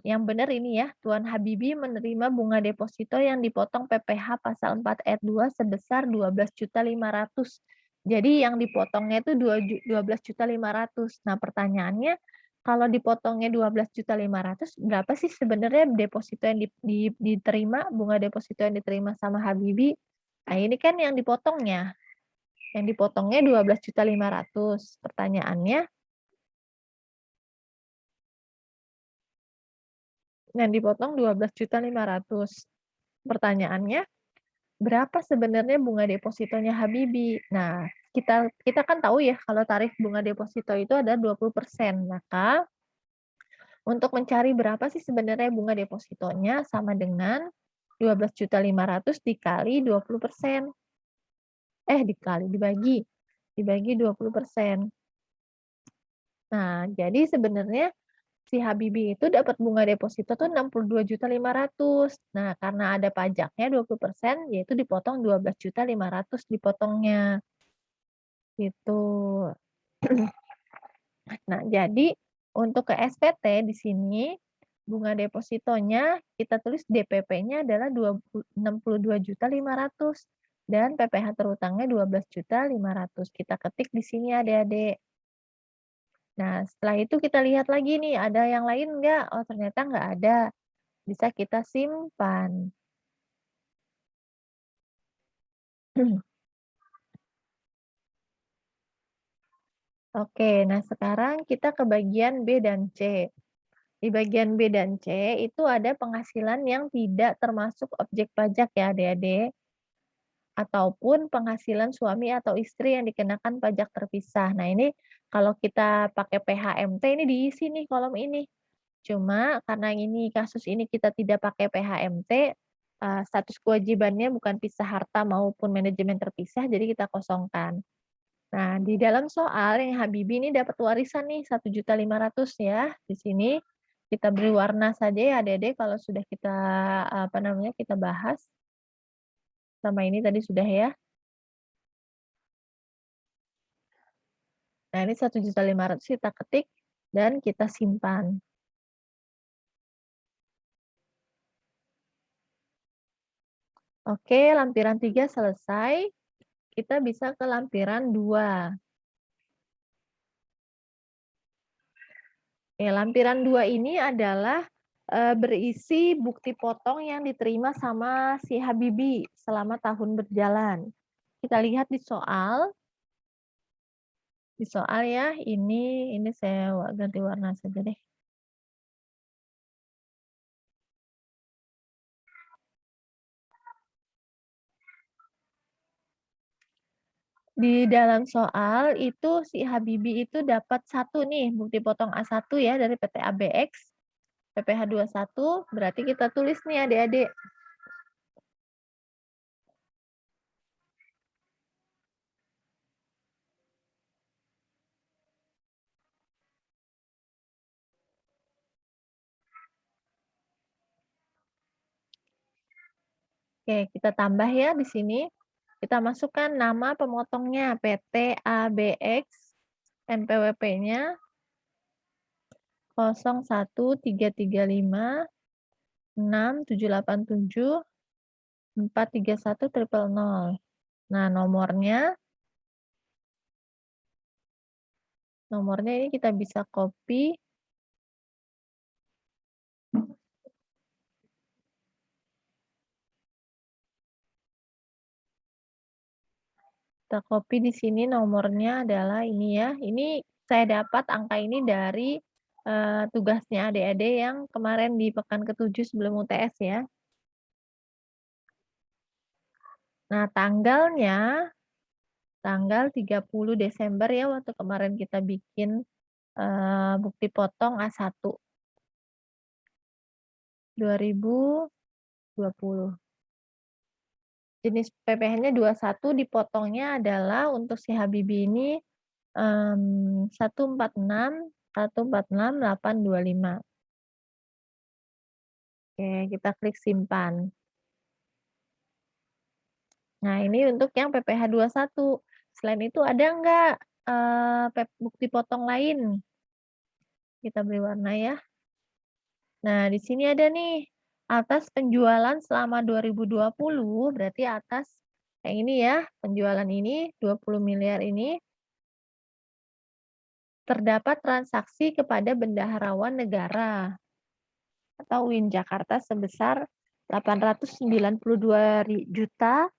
Yang benar ini ya, Tuan Habibi menerima bunga deposito yang dipotong PPh pasal 4 ayat 2 sebesar 12.500.000. Jadi yang dipotongnya itu 12.500.000. Nah, pertanyaannya kalau dipotongnya 12.500.000, berapa sih sebenarnya deposito yang diterima, bunga deposito yang diterima sama Habibi? Nah, ini kan yang dipotongnya. Yang dipotongnya 12.500.000. Pertanyaannya, yang dipotong 12.500.000. Pertanyaannya, berapa sebenarnya bunga depositonya Habibi? Nah, kita kan tahu ya kalau tarif bunga deposito itu ada 20%. Maka untuk mencari berapa sih sebenarnya bunga depositonya sama dengan 12.500.000 dikali 20%. Dibagi 20%. Nah, jadi sebenarnya si Habibi itu dapat bunga deposito tuh 62.500.000. Nah, karena ada pajaknya 20%, yaitu dipotong 12.500.000 dipotongnya. Gitu. Nah, jadi untuk ke SPT di sini bunga depositonya kita tulis DPP-nya adalah 62.500.000 dan PPh terutangnya 12.500.000. Kita ketik di sini adik-adik. Nah, setelah itu kita lihat lagi nih, ada yang lain nggak? Oh, ternyata nggak ada. Bisa kita simpan. Oke, nah sekarang kita ke bagian B dan C. Di bagian B dan C itu ada penghasilan yang tidak termasuk objek pajak ya adik-adik, ataupun penghasilan suami atau istri yang dikenakan pajak terpisah. Nah ini kalau kita pakai PHMT ini diisi nih kolom ini. Cuma karena ini kasus ini kita tidak pakai PHMT, status kewajibannya bukan pisah harta maupun manajemen terpisah, jadi kita kosongkan. Nah, di dalam soal yang Habibie ini dapat warisan nih 1.500.000 ya. Di sini kita beri warna saja ya Adik-adik kalau sudah kita kita bahas. Sama ini tadi sudah ya. Nah, ini 1.500.000 kita ketik dan kita simpan. Oke, lampiran 3 selesai. Kita bisa ke lampiran 2. Oke, lampiran 2 ini adalah berisi bukti potong yang diterima sama si Habibie selama tahun berjalan. Kita lihat di soal. Di soal ya, ini saya ganti warna saja deh. Di dalam soal itu si Habibie itu dapat 1 nih bukti potong A1 ya dari PT ABX, PPh 21, berarti kita tulis nih adik-adik. Oke, kita tambah ya di sini. Kita masukkan nama pemotongnya PT ABX, NPWP-nya 0135678743100. Nah, nomornya ini kita bisa copy. Kita copy di sini nomornya adalah ini ya. Ini saya dapat angka ini dari tugasnya adik-adik yang kemarin di pekan ke-7 sebelum UTS ya. Nah, tanggalnya tanggal 30 Desember ya waktu kemarin kita bikin bukti potong A1 2020. Jenis PPh-nya 21, dipotongnya adalah untuk si Habibie ini 146.825. Oke, kita klik simpan. Nah, ini untuk yang PPh 21. Selain itu ada nggak bukti potong lain? Kita beri warna ya. Nah, di sini ada nih, atas penjualan selama 2020, berarti atas yang ini ya, penjualan ini 20 miliar ini, terdapat transaksi kepada bendaharawan negara atau UIN Jakarta sebesar 892 juta,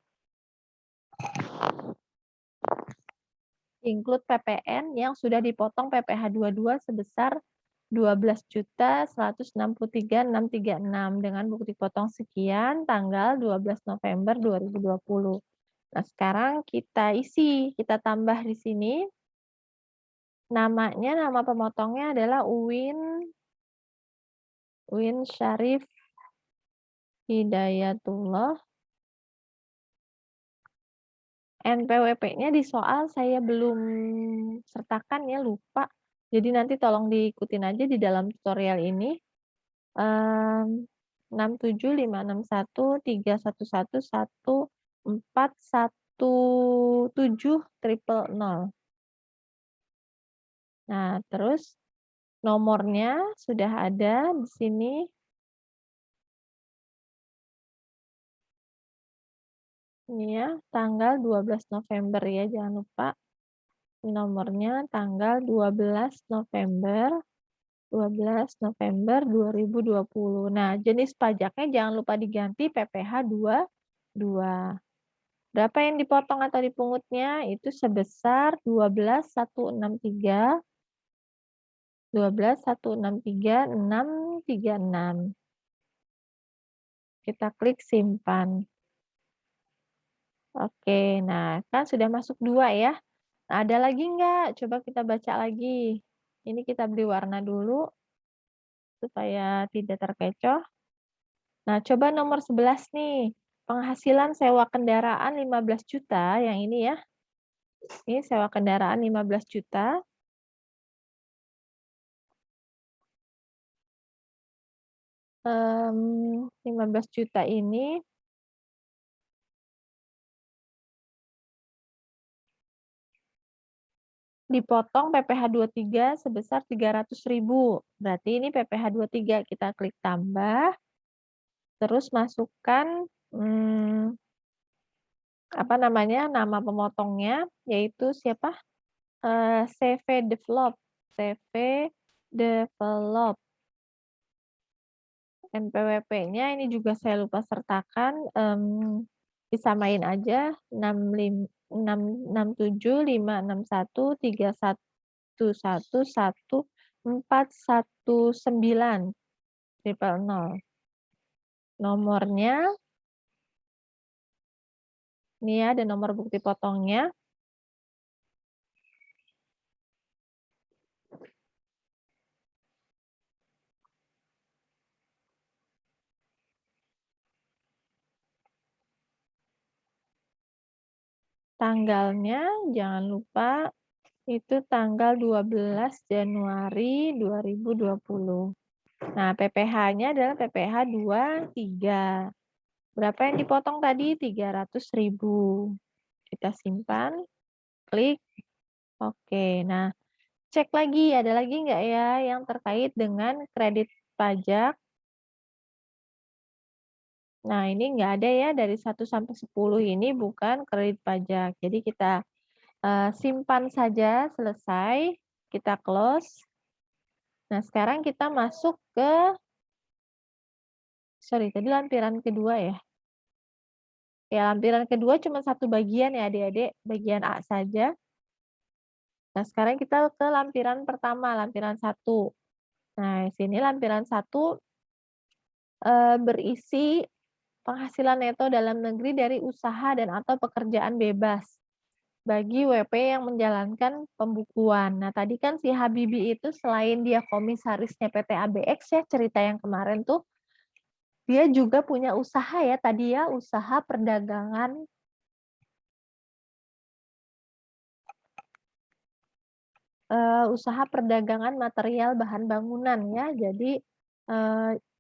include PPN yang sudah dipotong PPh 22 sebesar 12.163.636 dengan bukti potong sekian tanggal 12 November 2020. Nah, sekarang kita isi, kita tambah di sini. Namanya, nama pemotongnya adalah Uwin Syarif Hidayatullah. NPWP-nya di soal saya belum sertakan ya, lupa. Jadi nanti tolong diikutin aja di dalam tutorial ini. 67561314140. Nah, terus nomornya sudah ada di sini. Ini ya, tanggal 12 November ya, jangan lupa. Nomornya tanggal 12 November 2020. Nah, jenis pajaknya jangan lupa diganti PPh 22. Berapa yang dipotong atau dipungutnya? Itu sebesar 12.163 636. Kita klik simpan. Oke, nah kan sudah masuk 2 ya. Nah, ada lagi enggak? Coba kita baca lagi. Ini kita beri warna dulu supaya tidak terkecoh. Nah, coba nomor 11 nih. Penghasilan sewa kendaraan 15 juta, yang ini ya. Ini sewa kendaraan 15 juta. 15 juta ini dipotong PPh 23 sebesar 300.000. Berarti ini PPh 23 kita klik tambah. Terus masukkan apa namanya? Nama pemotongnya yaitu siapa? CV Develop. CV Develop. NPWP-nya ini juga saya lupa sertakan, disamain aja 6575613111419. Nomornya ini ya, ada nomor bukti potongnya. Tanggalnya jangan lupa itu tanggal 12 Januari 2020. Nah, PPh-nya adalah PPh 23. Berapa yang dipotong tadi? 300.000. Kita simpan, klik. Oke, nah cek lagi, ada lagi nggak ya yang terkait dengan kredit pajak? Nah, ini nggak ada ya, dari 1 sampai 10 ini bukan kredit pajak. Jadi kita simpan saja, selesai, kita close. Nah, sekarang kita masuk ke, tadi lampiran kedua ya. Ya, lampiran kedua cuma satu bagian ya adik-adik, bagian A saja. Nah, sekarang kita ke lampiran pertama, lampiran 1. Nah, di sini lampiran 1 berisi penghasilan neto dalam negeri dari usaha dan atau pekerjaan bebas bagi WP yang menjalankan pembukuan. Nah, tadi kan si Habibie itu selain dia komisarisnya PT ABX ya, cerita yang kemarin tuh, dia juga punya usaha ya, tadi ya, usaha perdagangan material bahan bangunan ya. Jadi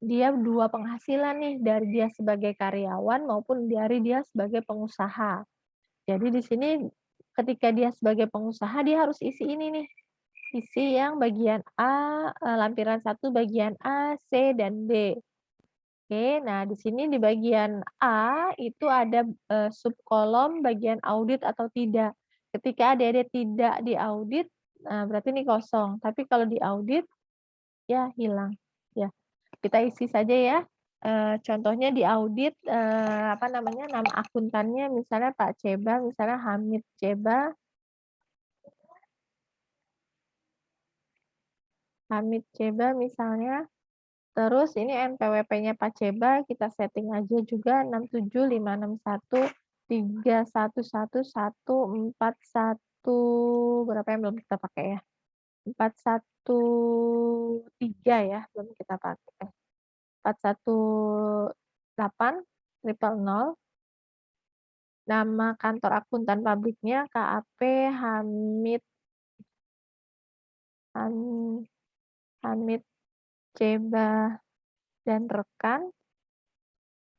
dia 2 penghasilan nih, dari dia sebagai karyawan maupun dari dia sebagai pengusaha. Jadi di sini ketika dia sebagai pengusaha dia harus isi ini nih, isi yang bagian A, lampiran 1 bagian A, C, dan D. Oke, nah di sini di bagian A itu ada subkolom bagian audit atau tidak. Ketika adik-adik tidak diaudit, nah berarti ini kosong. Tapi kalau diaudit, ya hilang. Ya, kita isi saja ya. Contohnya diaudit, apa namanya, nama akuntannya misalnya Pak Ceba, misalnya Hamid Ceba. Hamid Ceba misalnya. Terus ini NPWP-nya Pak Ceba, kita setting aja juga 67561311141, berapa yang belum kita pakai ya? 413 ya, belum kita pakai. 4180000. Nama kantor akuntan pabriknya KAP Hamid Ceba dan rekan.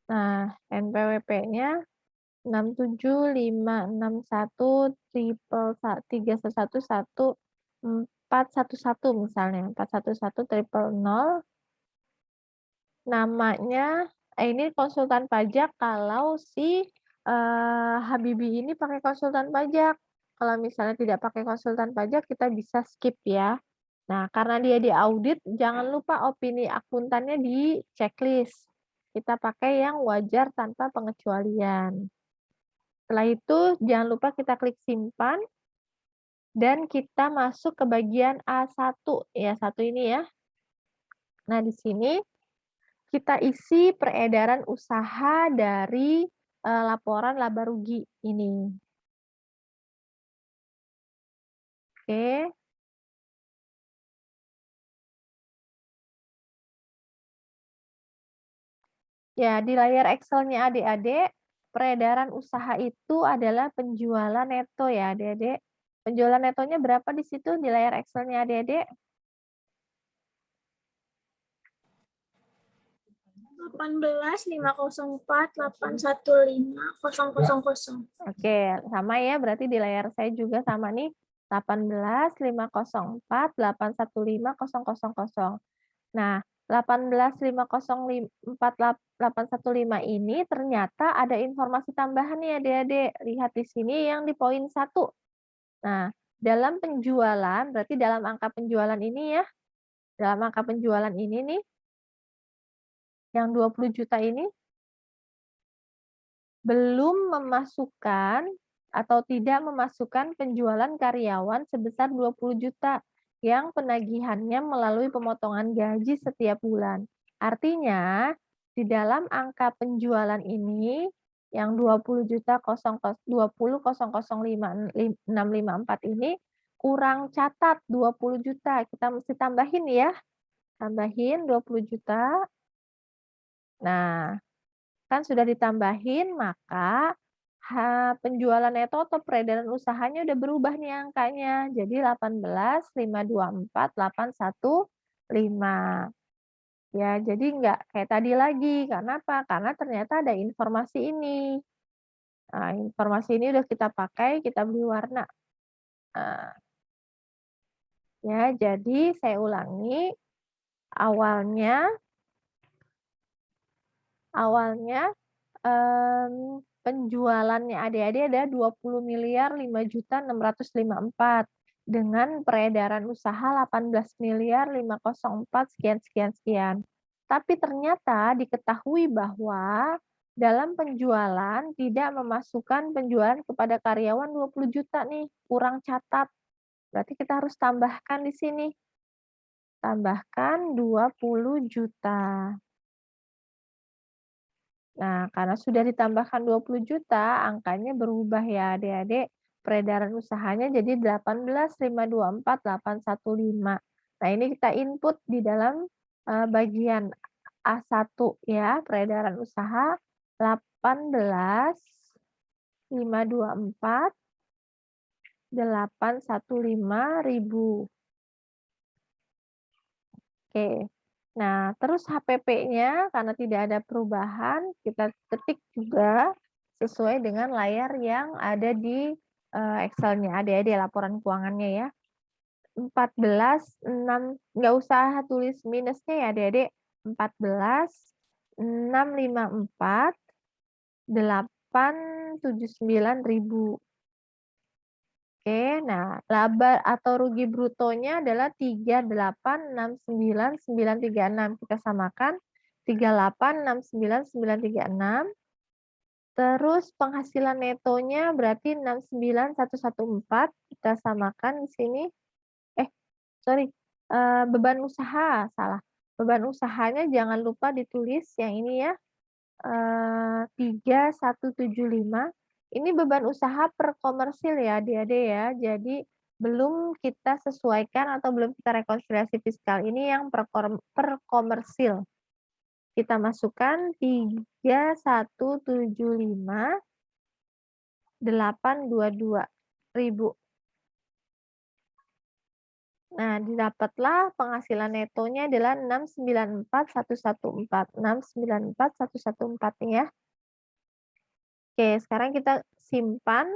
Nah, NPWP-nya 6756131111411 misalnya, 411000. Namanya, ini konsultan pajak kalau si Habibie ini pakai konsultan pajak. kalau misalnya tidak pakai konsultan pajak, kita bisa skip ya. Nah, karena dia diaudit, jangan lupa opini akuntannya di checklist. Kita pakai yang wajar tanpa pengecualian. Setelah itu, jangan lupa kita klik simpan, dan kita masuk ke bagian A1, ya, satu ini ya. Nah, di sini kita isi peredaran usaha dari laporan laba rugi ini. Oke. Ya, di layar Excel-nya adik-adik, peredaran usaha itu adalah penjualan neto ya adik-adik. Penjualan netonya berapa di situ di layar Excel-nya adik-adik? 18.504.815.000. Oke, sama ya, berarti di layar saya juga sama nih, 18.504.815.000. Nah, 18.504.815 ini ternyata ada informasi tambahan nih adik-adik. Lihat di sini yang di poin 1. Nah, dalam penjualan, berarti dalam angka penjualan ini ya, dalam angka penjualan ini nih, yang 20 juta ini, belum memasukkan atau tidak memasukkan penjualan karyawan sebesar 20 juta yang penagihannya melalui pemotongan gaji setiap bulan. Artinya, di dalam angka penjualan ini yang 20 juta 20.005.654 ini kurang catat 20 juta. Kita mesti tambahin ya. Tambahin 20 juta. Nah, kan sudah ditambahin, maka penjualan neto atau peredaran usahanya udah berubah nih angkanya. Jadi 18.524.815. Ya, jadi nggak kayak tadi lagi. Karena apa? Karena ternyata ada informasi ini. Nah, informasi ini udah kita pakai, kita beri warna. Nah, ya, jadi saya ulangi. Awalnya penjualannya adik-adik ada 20.005.654 dengan peredaran usaha 18.504 sekian. Tapi ternyata diketahui bahwa dalam penjualan tidak memasukkan penjualan kepada karyawan 20 juta nih, kurang catat. Berarti kita harus tambahkan di sini. Tambahkan 20 juta. Nah, karena sudah ditambahkan 20 juta, angkanya berubah ya adik-adik. Peredaran usahanya jadi 18.524.815. Nah, ini kita input di dalam bagian A1 ya, peredaran usaha 18.524.815.000. Oke. Nah, terus HPP-nya karena tidak ada perubahan, kita ketik juga sesuai dengan layar yang ada di Excel-nya, adik-adik laporan keuangannya ya. 14.6, nggak usah tulis minusnya ya adik-adik. 14.654.879.000. Oke, nah laba atau rugi brutonya adalah 3869.936. Kita samakan 3869.936. Terus penghasilan netonya berarti 69.114. Kita samakan di sini. Beban usaha, salah. Beban usahanya jangan lupa ditulis yang ini ya. 3175. Ini beban usaha per komersil ya adik-adik ya. Jadi belum kita sesuaikan atau belum kita rekonsiliasi fiskal. Ini yang per komersil. Kita masukkan 3175.822.000. Nah, didapatlah penghasilan netonya adalah 694.114. 694.114 nih ya. Oke, sekarang kita simpan.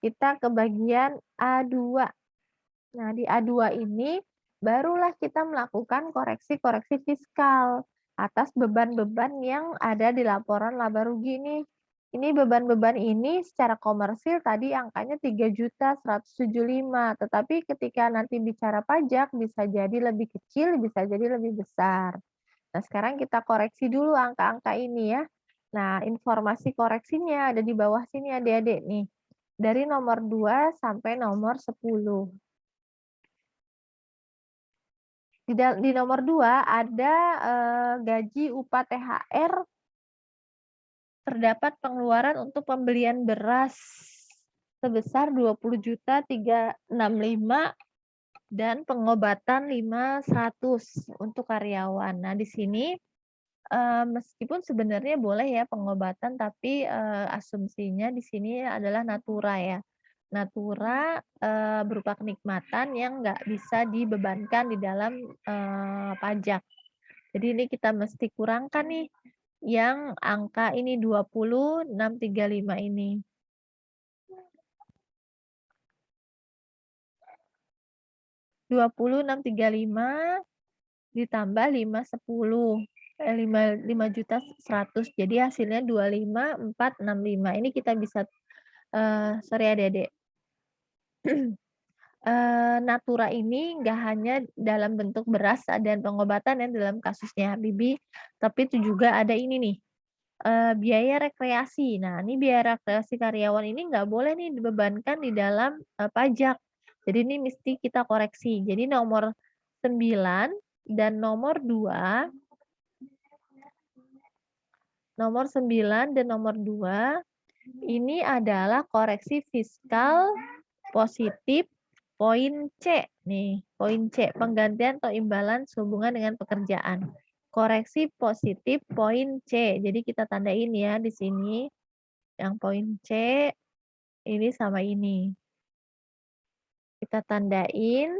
Kita ke bagian A2. Nah, di A2 ini barulah kita melakukan koreksi-koreksi fiskal atas beban-beban yang ada di laporan laba rugi ini. Ini beban-beban ini secara komersil tadi angkanya 3.175.000, tetapi ketika nanti bicara pajak bisa jadi lebih kecil, bisa jadi lebih besar. Nah, sekarang kita koreksi dulu angka-angka ini ya. Nah, informasi koreksinya ada di bawah sini adik-adik nih. Dari nomor 2 sampai nomor 10. Di nomor 2 ada gaji upah THR, terdapat pengeluaran untuk pembelian beras sebesar 20.365 dan pengobatan 500 untuk karyawan. Nah, di sini meskipun sebenarnya boleh ya pengobatan, tapi asumsinya di sini adalah natura ya. Natura berupa kenikmatan yang nggak bisa dibebankan di dalam pajak. Jadi ini kita mesti kurangkan nih yang angka ini 20.635 ini. Rp20.635 ditambah 5.100.000. Jadi hasilnya 25.465. Ini kita bisa sorry adik-adik. Natura ini nggak hanya dalam bentuk beras dan pengobatan ya dalam kasusnya Habibie, tapi itu juga ada ini nih, biaya rekreasi. Nah, ini biaya rekreasi karyawan ini nggak boleh nih dibebankan di dalam pajak. Jadi ini mesti kita koreksi. Jadi nomor 9 dan nomor 2, nomor 9 dan nomor 2 ini adalah koreksi fiskal positif poin C nih, poin C, penggantian atau imbalan sehubungan dengan pekerjaan. Koreksi positif poin C. Jadi kita tandain ya di sini. Yang poin C ini sama ini. Kita tandain,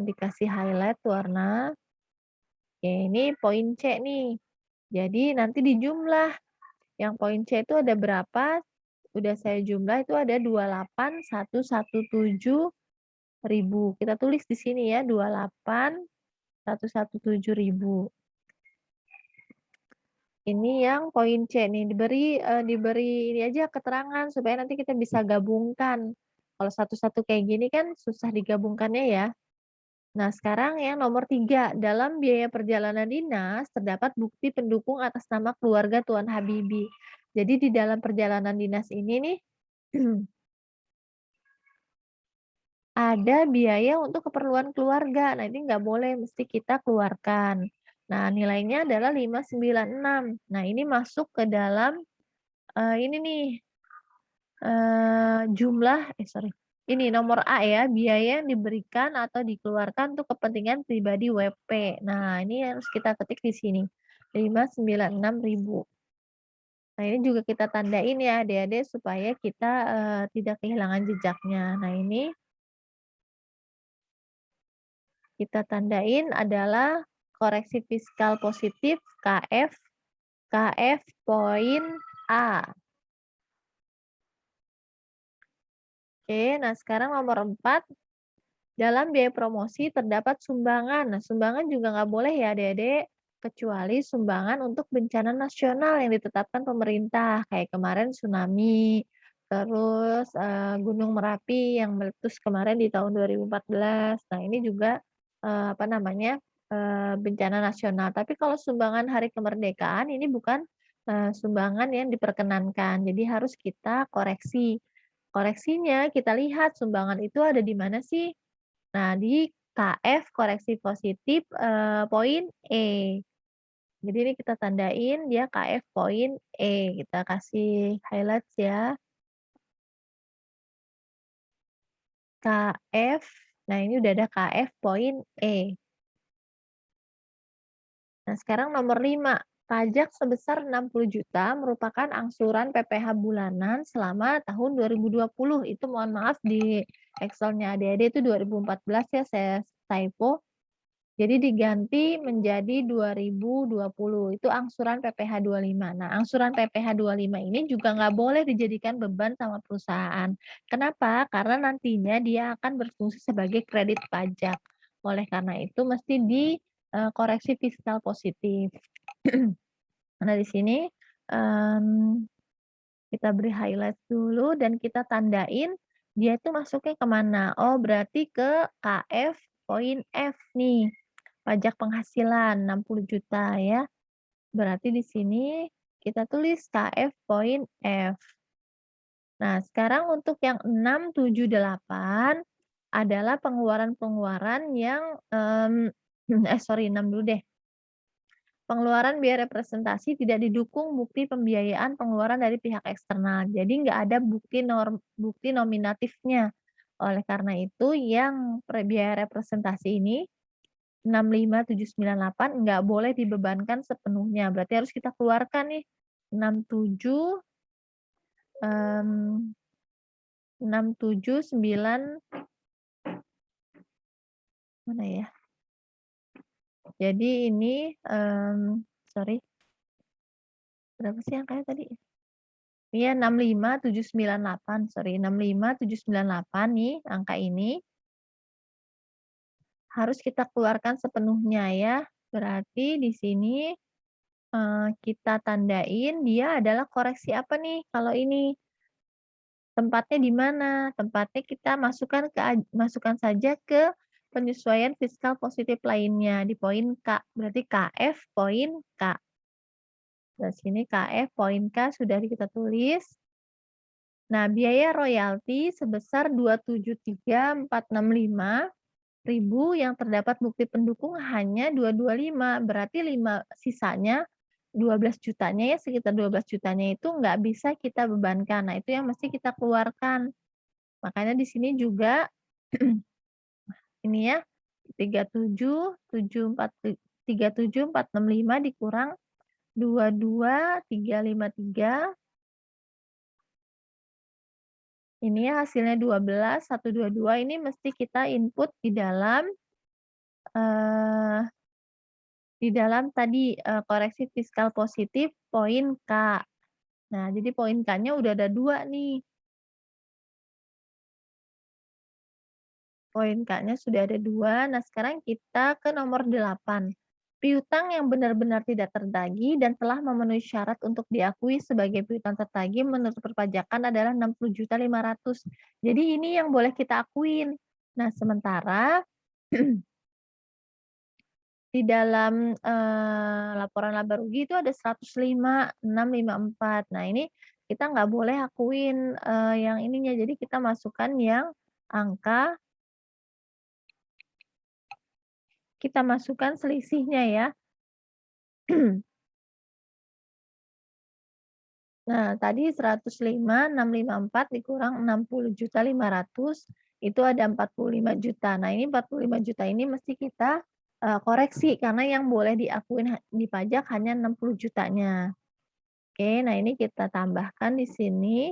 dikasih highlight warna. Oke, ini poin C nih. Jadi nanti dijumlah. Yang poin C itu ada berapa? Udah saya jumlah itu ada 28.117.000. Kita tulis di sini ya 28.117.000. Ini yang poin C nih diberi ini aja keterangan supaya nanti kita bisa gabungkan. Kalau satu-satu kayak gini kan susah digabungkannya ya. Nah, sekarang yang nomor 3, dalam biaya perjalanan dinas terdapat bukti pendukung atas nama keluarga Tuan Habibie. Jadi di dalam perjalanan dinas ini nih ada biaya untuk keperluan keluarga. Nah, ini nggak boleh, mesti kita keluarkan. Nah, nilainya adalah 596. Nah, ini masuk ke dalam ini nih ini nomor A ya, biaya yang diberikan atau dikeluarkan untuk kepentingan pribadi WP. Nah, ini harus kita ketik di sini, 596.000. Nah, ini juga kita tandain ya adik-adik supaya kita tidak kehilangan jejaknya. Nah, ini kita tandain adalah koreksi fiskal positif KF poin A. Oke, nah sekarang nomor 4. Dalam biaya promosi terdapat sumbangan. Nah, sumbangan juga nggak boleh ya adik-adik, kecuali sumbangan untuk bencana nasional yang ditetapkan pemerintah. Kayak kemarin tsunami, terus Gunung Merapi yang meletus kemarin di tahun 2014. Nah, ini juga bencana nasional. Tapi kalau sumbangan hari kemerdekaan ini bukan sumbangan yang diperkenankan. Jadi harus kita koreksi. Koreksinya kita lihat sumbangan itu ada di mana sih? Nah, di KF koreksi positif poin E. Jadi ini kita tandain dia KF poin E. Kita kasih highlights ya. KF. Nah, ini udah ada KF poin E. Nah, sekarang nomor 5. Pajak sebesar 60 juta merupakan angsuran PPh bulanan selama tahun 2020. Itu mohon maaf di Excel-nya adik-adik itu 2014 ya, saya typo. Jadi diganti menjadi 2020. Itu angsuran PPh 25. Nah, angsuran PPh 25 ini juga nggak boleh dijadikan beban sama perusahaan. Kenapa? Karena nantinya dia akan berfungsi sebagai kredit pajak. Oleh karena itu mesti dikoreksi fiskal positif. Nah, di sini kita beri highlight dulu dan kita tandain dia itu masuknya ke mana. Oh, berarti ke KF poin F nih. Pajak penghasilan 60 juta ya. Berarti di sini kita tulis KF poin F. Nah, sekarang untuk yang 6, 7, 8 adalah pengeluaran-pengeluaran yang 6 dulu deh. Pengeluaran biaya representasi tidak didukung bukti pembiayaan pengeluaran dari pihak eksternal. Jadi nggak ada bukti nominatifnya. Oleh karena itu yang biaya representasi ini 65, 7, 9, 8 nggak boleh dibebankan sepenuhnya. Berarti harus kita keluarkan nih 67, 9 mana ya? Jadi ini sorry. Berapa sih angkanya tadi? Iya 65, 798, sorry 65, 798 nih angka ini. Harus kita keluarkan sepenuhnya ya. Berarti di sini kita tandain dia adalah koreksi apa nih kalau ini? Tempatnya di mana? Tempatnya kita masukkan saja ke penyesuaian fiskal positif lainnya di poin K. Berarti KF poin K. Dan sini KF poin K sudah kita tulis. Nah, biaya royalti sebesar 273.465.000 yang terdapat bukti pendukung hanya 225. Berarti sisanya 12 jutanya ya, sekitar 12 jutanya itu nggak bisa kita bebankan. Nah, itu yang mesti kita keluarkan. Makanya di sini juga ini ya 37.465 dikurang 22.353. Ini hasilnya 12, 122 ini mesti kita input di dalam tadi koreksi fiskal positif poin K. Nah, jadi poin K-nya udah ada 2 nih. Poin K-nya sudah ada 2. Nah, sekarang kita ke nomor 8. Piutang yang benar-benar tidak tertagih dan telah memenuhi syarat untuk diakui sebagai piutang tertagih menurut perpajakan adalah 60.500.000. Jadi ini yang boleh kita akuin. Nah, sementara di dalam laporan laba rugi itu ada 105.654. Nah, ini kita nggak boleh akuin yang ininya. Jadi kita masukkan yang angka, kita masukkan selisihnya ya. Nah, tadi 105.654 dikurang 60.500.000 itu ada 45 juta. Nah, ini 45 juta ini mesti kita koreksi karena yang boleh diakuin di pajak hanya 60 jutanya. Oke, nah ini kita tambahkan di sini.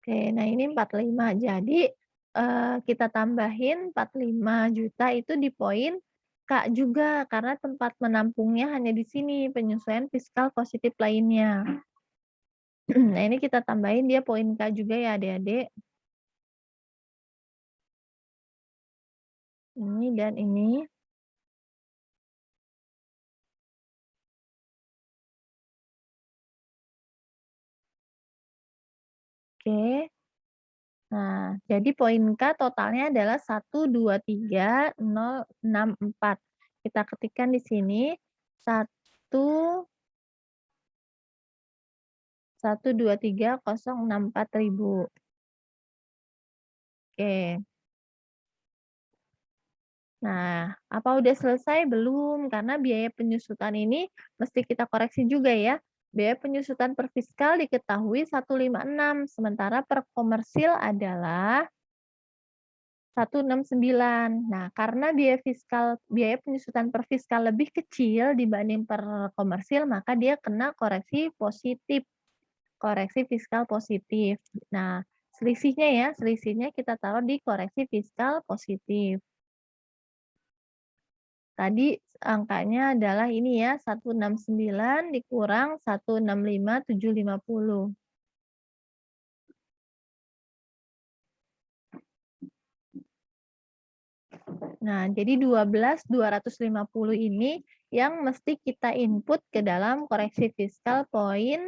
Oke, nah ini 45. Jadi kita tambahin 45 juta itu di poin K juga karena tempat menampungnya hanya di sini, penyesuaian fiskal positif lainnya. Nah, ini kita tambahin dia poin K juga ya Adik-adik. Ini dan ini. Oke. Nah, jadi poin K totalnya adalah 123.064. Kita ketikkan di sini 123.064.000. Oke. Nah, apa udah selesai? Belum, karena biaya penyusutan ini mesti kita koreksi juga ya. Biaya penyusutan per fiskal diketahui 156, sementara per komersil adalah 169. Nah, karena biaya penyusutan per fiskal lebih kecil dibanding per komersil, maka dia kena koreksi positif. Koreksi fiskal positif. Nah, selisihnya kita taruh di koreksi fiskal positif. Tadi angkanya adalah ini ya, 169 dikurang 165.750. Nah, jadi 12.250 ini yang mesti kita input ke dalam koreksi fiskal poin,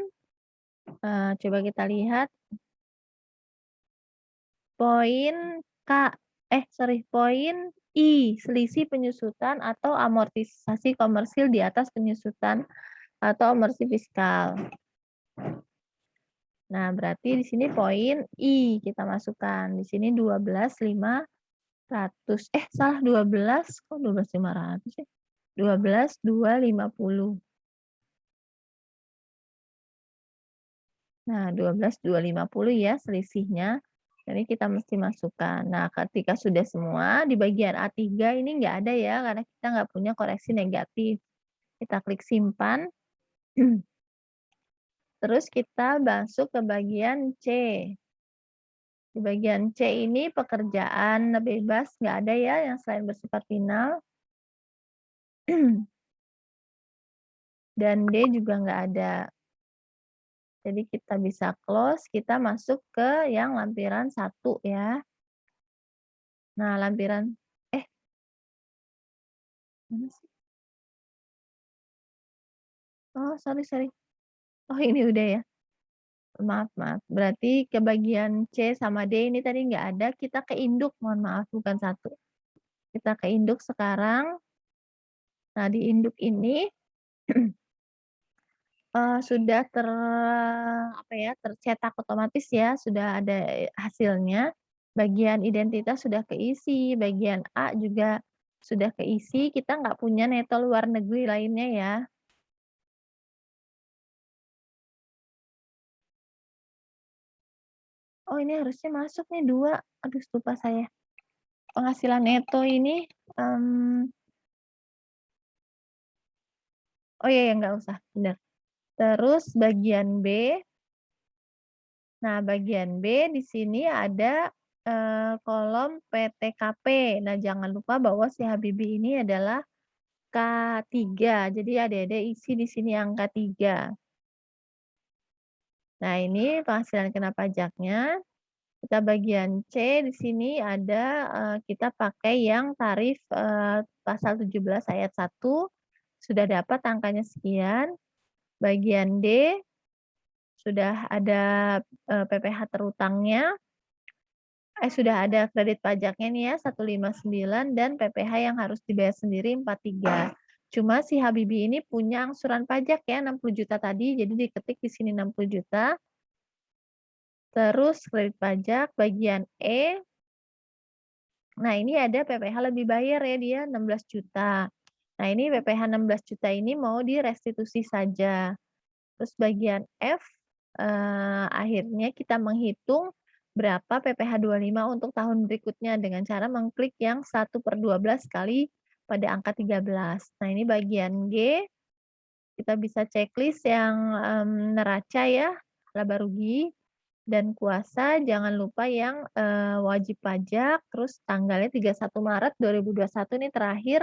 coba kita lihat. Poin poin I, selisih penyusutan atau amortisasi komersil di atas penyusutan atau amortisasi fiskal. Nah, berarti di sini poin I kita masukkan. Di sini 12.500. Salah 12, kok 12.500 sih? 12.250. Nah, 12.250 ya selisihnya. Jadi kita mesti masukkan. Nah, ketika sudah semua, di bagian A3 ini nggak ada ya, karena kita nggak punya koreksi negatif. Kita klik simpan. Terus kita masuk ke bagian C. Di bagian C ini pekerjaan bebas, nggak ada ya yang selain bersifat final. Dan D juga nggak ada. Jadi kita bisa close, kita masuk ke yang lampiran 1 ya. Nah, lampiran, mana sih? Oh, sorry. Oh, ini udah ya. Maaf. Berarti ke bagian C sama D ini tadi nggak ada, kita ke induk, mohon maaf, bukan 1. Kita ke induk sekarang. Nah, di induk ini sudah tercetak otomatis ya, sudah ada hasilnya. Bagian identitas sudah keisi, bagian A juga sudah keisi, kita nggak punya neto luar negeri lainnya ya. Oh, ini harusnya masuk nih 2. Aduh, lupa saya. Penghasilan neto ini, oh iya, nggak usah, benar. Terus bagian B. Nah, bagian B di sini ada kolom PTKP. Nah, jangan lupa bahwa si Habibie ini adalah K3. Jadi adik-adik isi di sini angka 3. Nah, ini penghasilan kena pajaknya. Kita bagian C di sini ada kita pakai yang tarif pasal 17 ayat 1. Sudah dapat angkanya sekian. Bagian D sudah ada PPh terutangnya. Sudah ada kredit pajaknya nih ya 159 dan PPh yang harus dibayar sendiri 43. Cuma si Habibie ini punya angsuran pajak ya 60 juta tadi, jadi diketik di sini 60 juta. Terus kredit pajak bagian E. Nah, ini ada PPh lebih bayar ya, dia 16 juta. Nah, ini PPh 16 juta ini mau direstitusi saja. Terus bagian F, akhirnya kita menghitung berapa PPh 25 untuk tahun berikutnya dengan cara mengklik yang 1/12 kali pada angka 13. Nah, ini bagian G, kita bisa checklist yang neraca ya, laba rugi, dan kuasa, jangan lupa yang wajib pajak, terus tanggalnya 31 Maret 2021 ini terakhir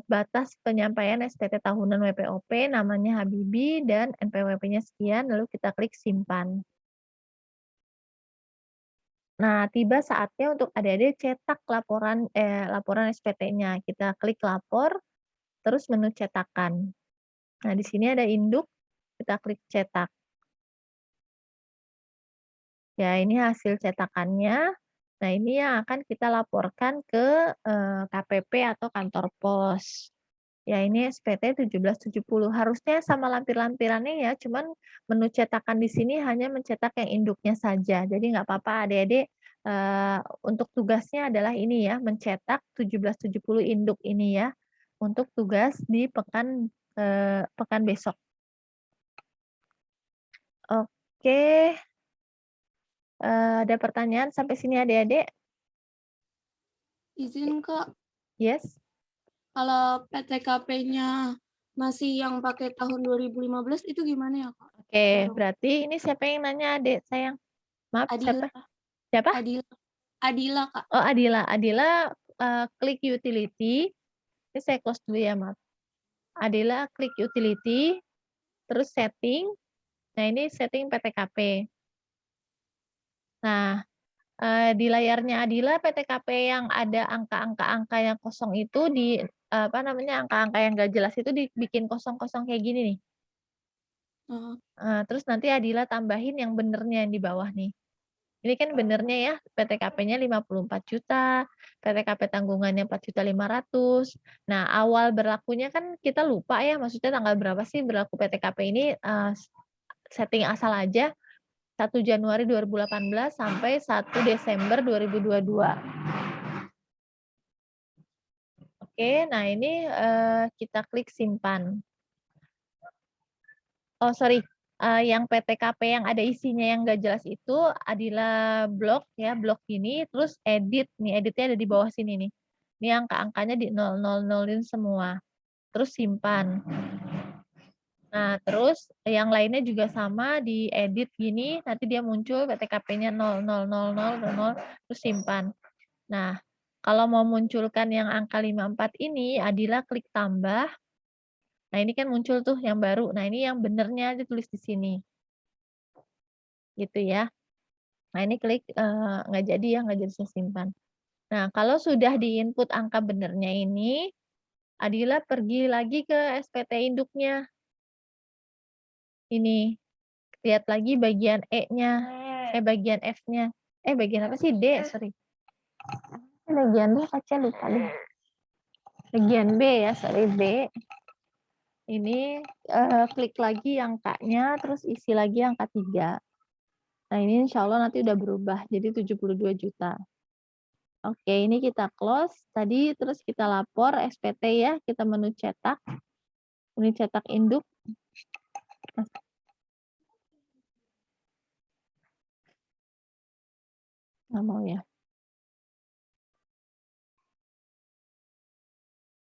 batas penyampaian SPT tahunan WPOP, namanya Habibie, dan NPWP-nya sekian, lalu kita klik simpan. Nah, tiba saatnya untuk adik-adik cetak laporan SPT-nya. Kita klik lapor, terus menu cetakan. Nah, di sini ada induk, kita klik cetak. Ya, ini hasil cetakannya. Nah, ini yang akan kita laporkan ke KPP atau kantor pos. Ya, ini SPT 1770. Harusnya sama lampir-lampirannya ya, cuman menu cetakan di sini hanya mencetak yang induknya saja. Jadi nggak apa-apa adik-adik, untuk tugasnya adalah ini ya, mencetak 1770 induk ini ya, untuk tugas di pekan besok. Oke. Ada pertanyaan sampai sini adik-adik? Izin Kak, Yes? kalau PTKP-nya masih yang pakai tahun 2015 itu gimana ya Kak? Oke, berarti ini siapa yang nanya adik sayang? Maaf, Adila. siapa? Adila Kak. Oh, Adila, klik utility. Ini saya close dulu ya, maaf. Adila klik utility, terus setting. Nah, ini setting PTKP. Nah, Di layarnya Adila PTKP yang ada angka-angka yang kosong itu angka-angka yang nggak jelas itu dibikin kosong-kosong kayak gini nih. Oh, Terus nanti Adila tambahin yang benernya yang di bawah nih. Ini kan benernya ya, PTKP-nya 54 juta, PTKP tanggungannya 4.500.000. Nah, awal berlakunya kan kita lupa ya, maksudnya tanggal berapa sih berlaku PTKP ini, setting asal aja, 1 Januari 2018 sampai 1 Desember 2022. Oke, nah ini kita klik simpan. Oh sorry, yang PTKP yang ada isinya yang nggak jelas itu Adila blok ya, blok ini, terus edit, nih editnya ada di bawah sini nih. Ini angka-angkanya di 000-in semua. Terus simpan. Nah, terus yang lainnya juga sama diedit gini, nanti dia muncul PTKP-nya 0000000, terus simpan. Nah, kalau mau munculkan yang angka 54 ini, Adila klik tambah. Nah, ini kan muncul tuh yang baru. Nah, ini yang benernya ditulis di sini. Gitu ya. Nah, ini klik nggak jadi ya, nggak jadi saya simpan. Nah, kalau sudah di-input angka benernya ini, Adila pergi lagi ke SPT induknya. Ini, lihat lagi bagian E-nya, bagian F-nya. Bagian apa sih? D, sorry. Bagian B, Kaca lupa deh. Bagian B ya, sorry, B. Ini klik lagi angkanya, terus isi lagi angka 3. Nah, ini insya Allah nanti udah berubah, jadi 72 juta. Oke, ini kita close. Tadi terus kita lapor SPT ya, kita menu cetak induk. Nggak mau ya.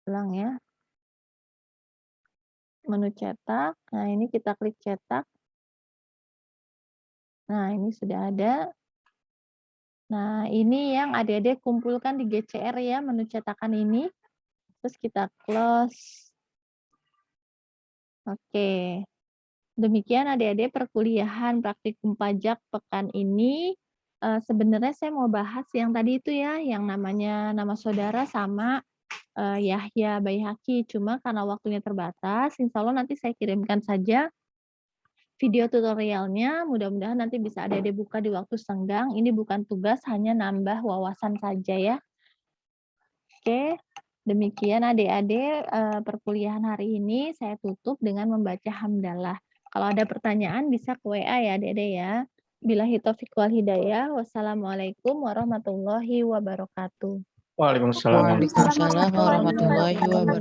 Ulang ya. Menu cetak. Nah, ini kita klik cetak. Nah, ini sudah ada. Nah, ini yang adik-adik kumpulkan di GCR ya, menu cetakan ini. Terus kita close. Oke. Demikian adik-adik perkuliahan praktikum pajak pekan ini. Sebenarnya saya mau bahas yang tadi itu ya, yang namanya nama saudara sama Yahya Baihaqi. Cuma karena waktunya terbatas, insya Allah nanti saya kirimkan saja video tutorialnya. Mudah-mudahan nanti bisa adik-adik buka di waktu senggang. Ini bukan tugas, hanya nambah wawasan saja ya. Oke, demikian adik-adik perkuliahan hari ini saya tutup dengan membaca hamdalah. Kalau ada pertanyaan bisa ke WA ya adik-adik ya. Billahi taufiq wal hidayah. Wassalamualaikum warahmatullahi wabarakatuh. Waalaikumsalam. Waalaikumsalam warahmatullahi wabarakatuh.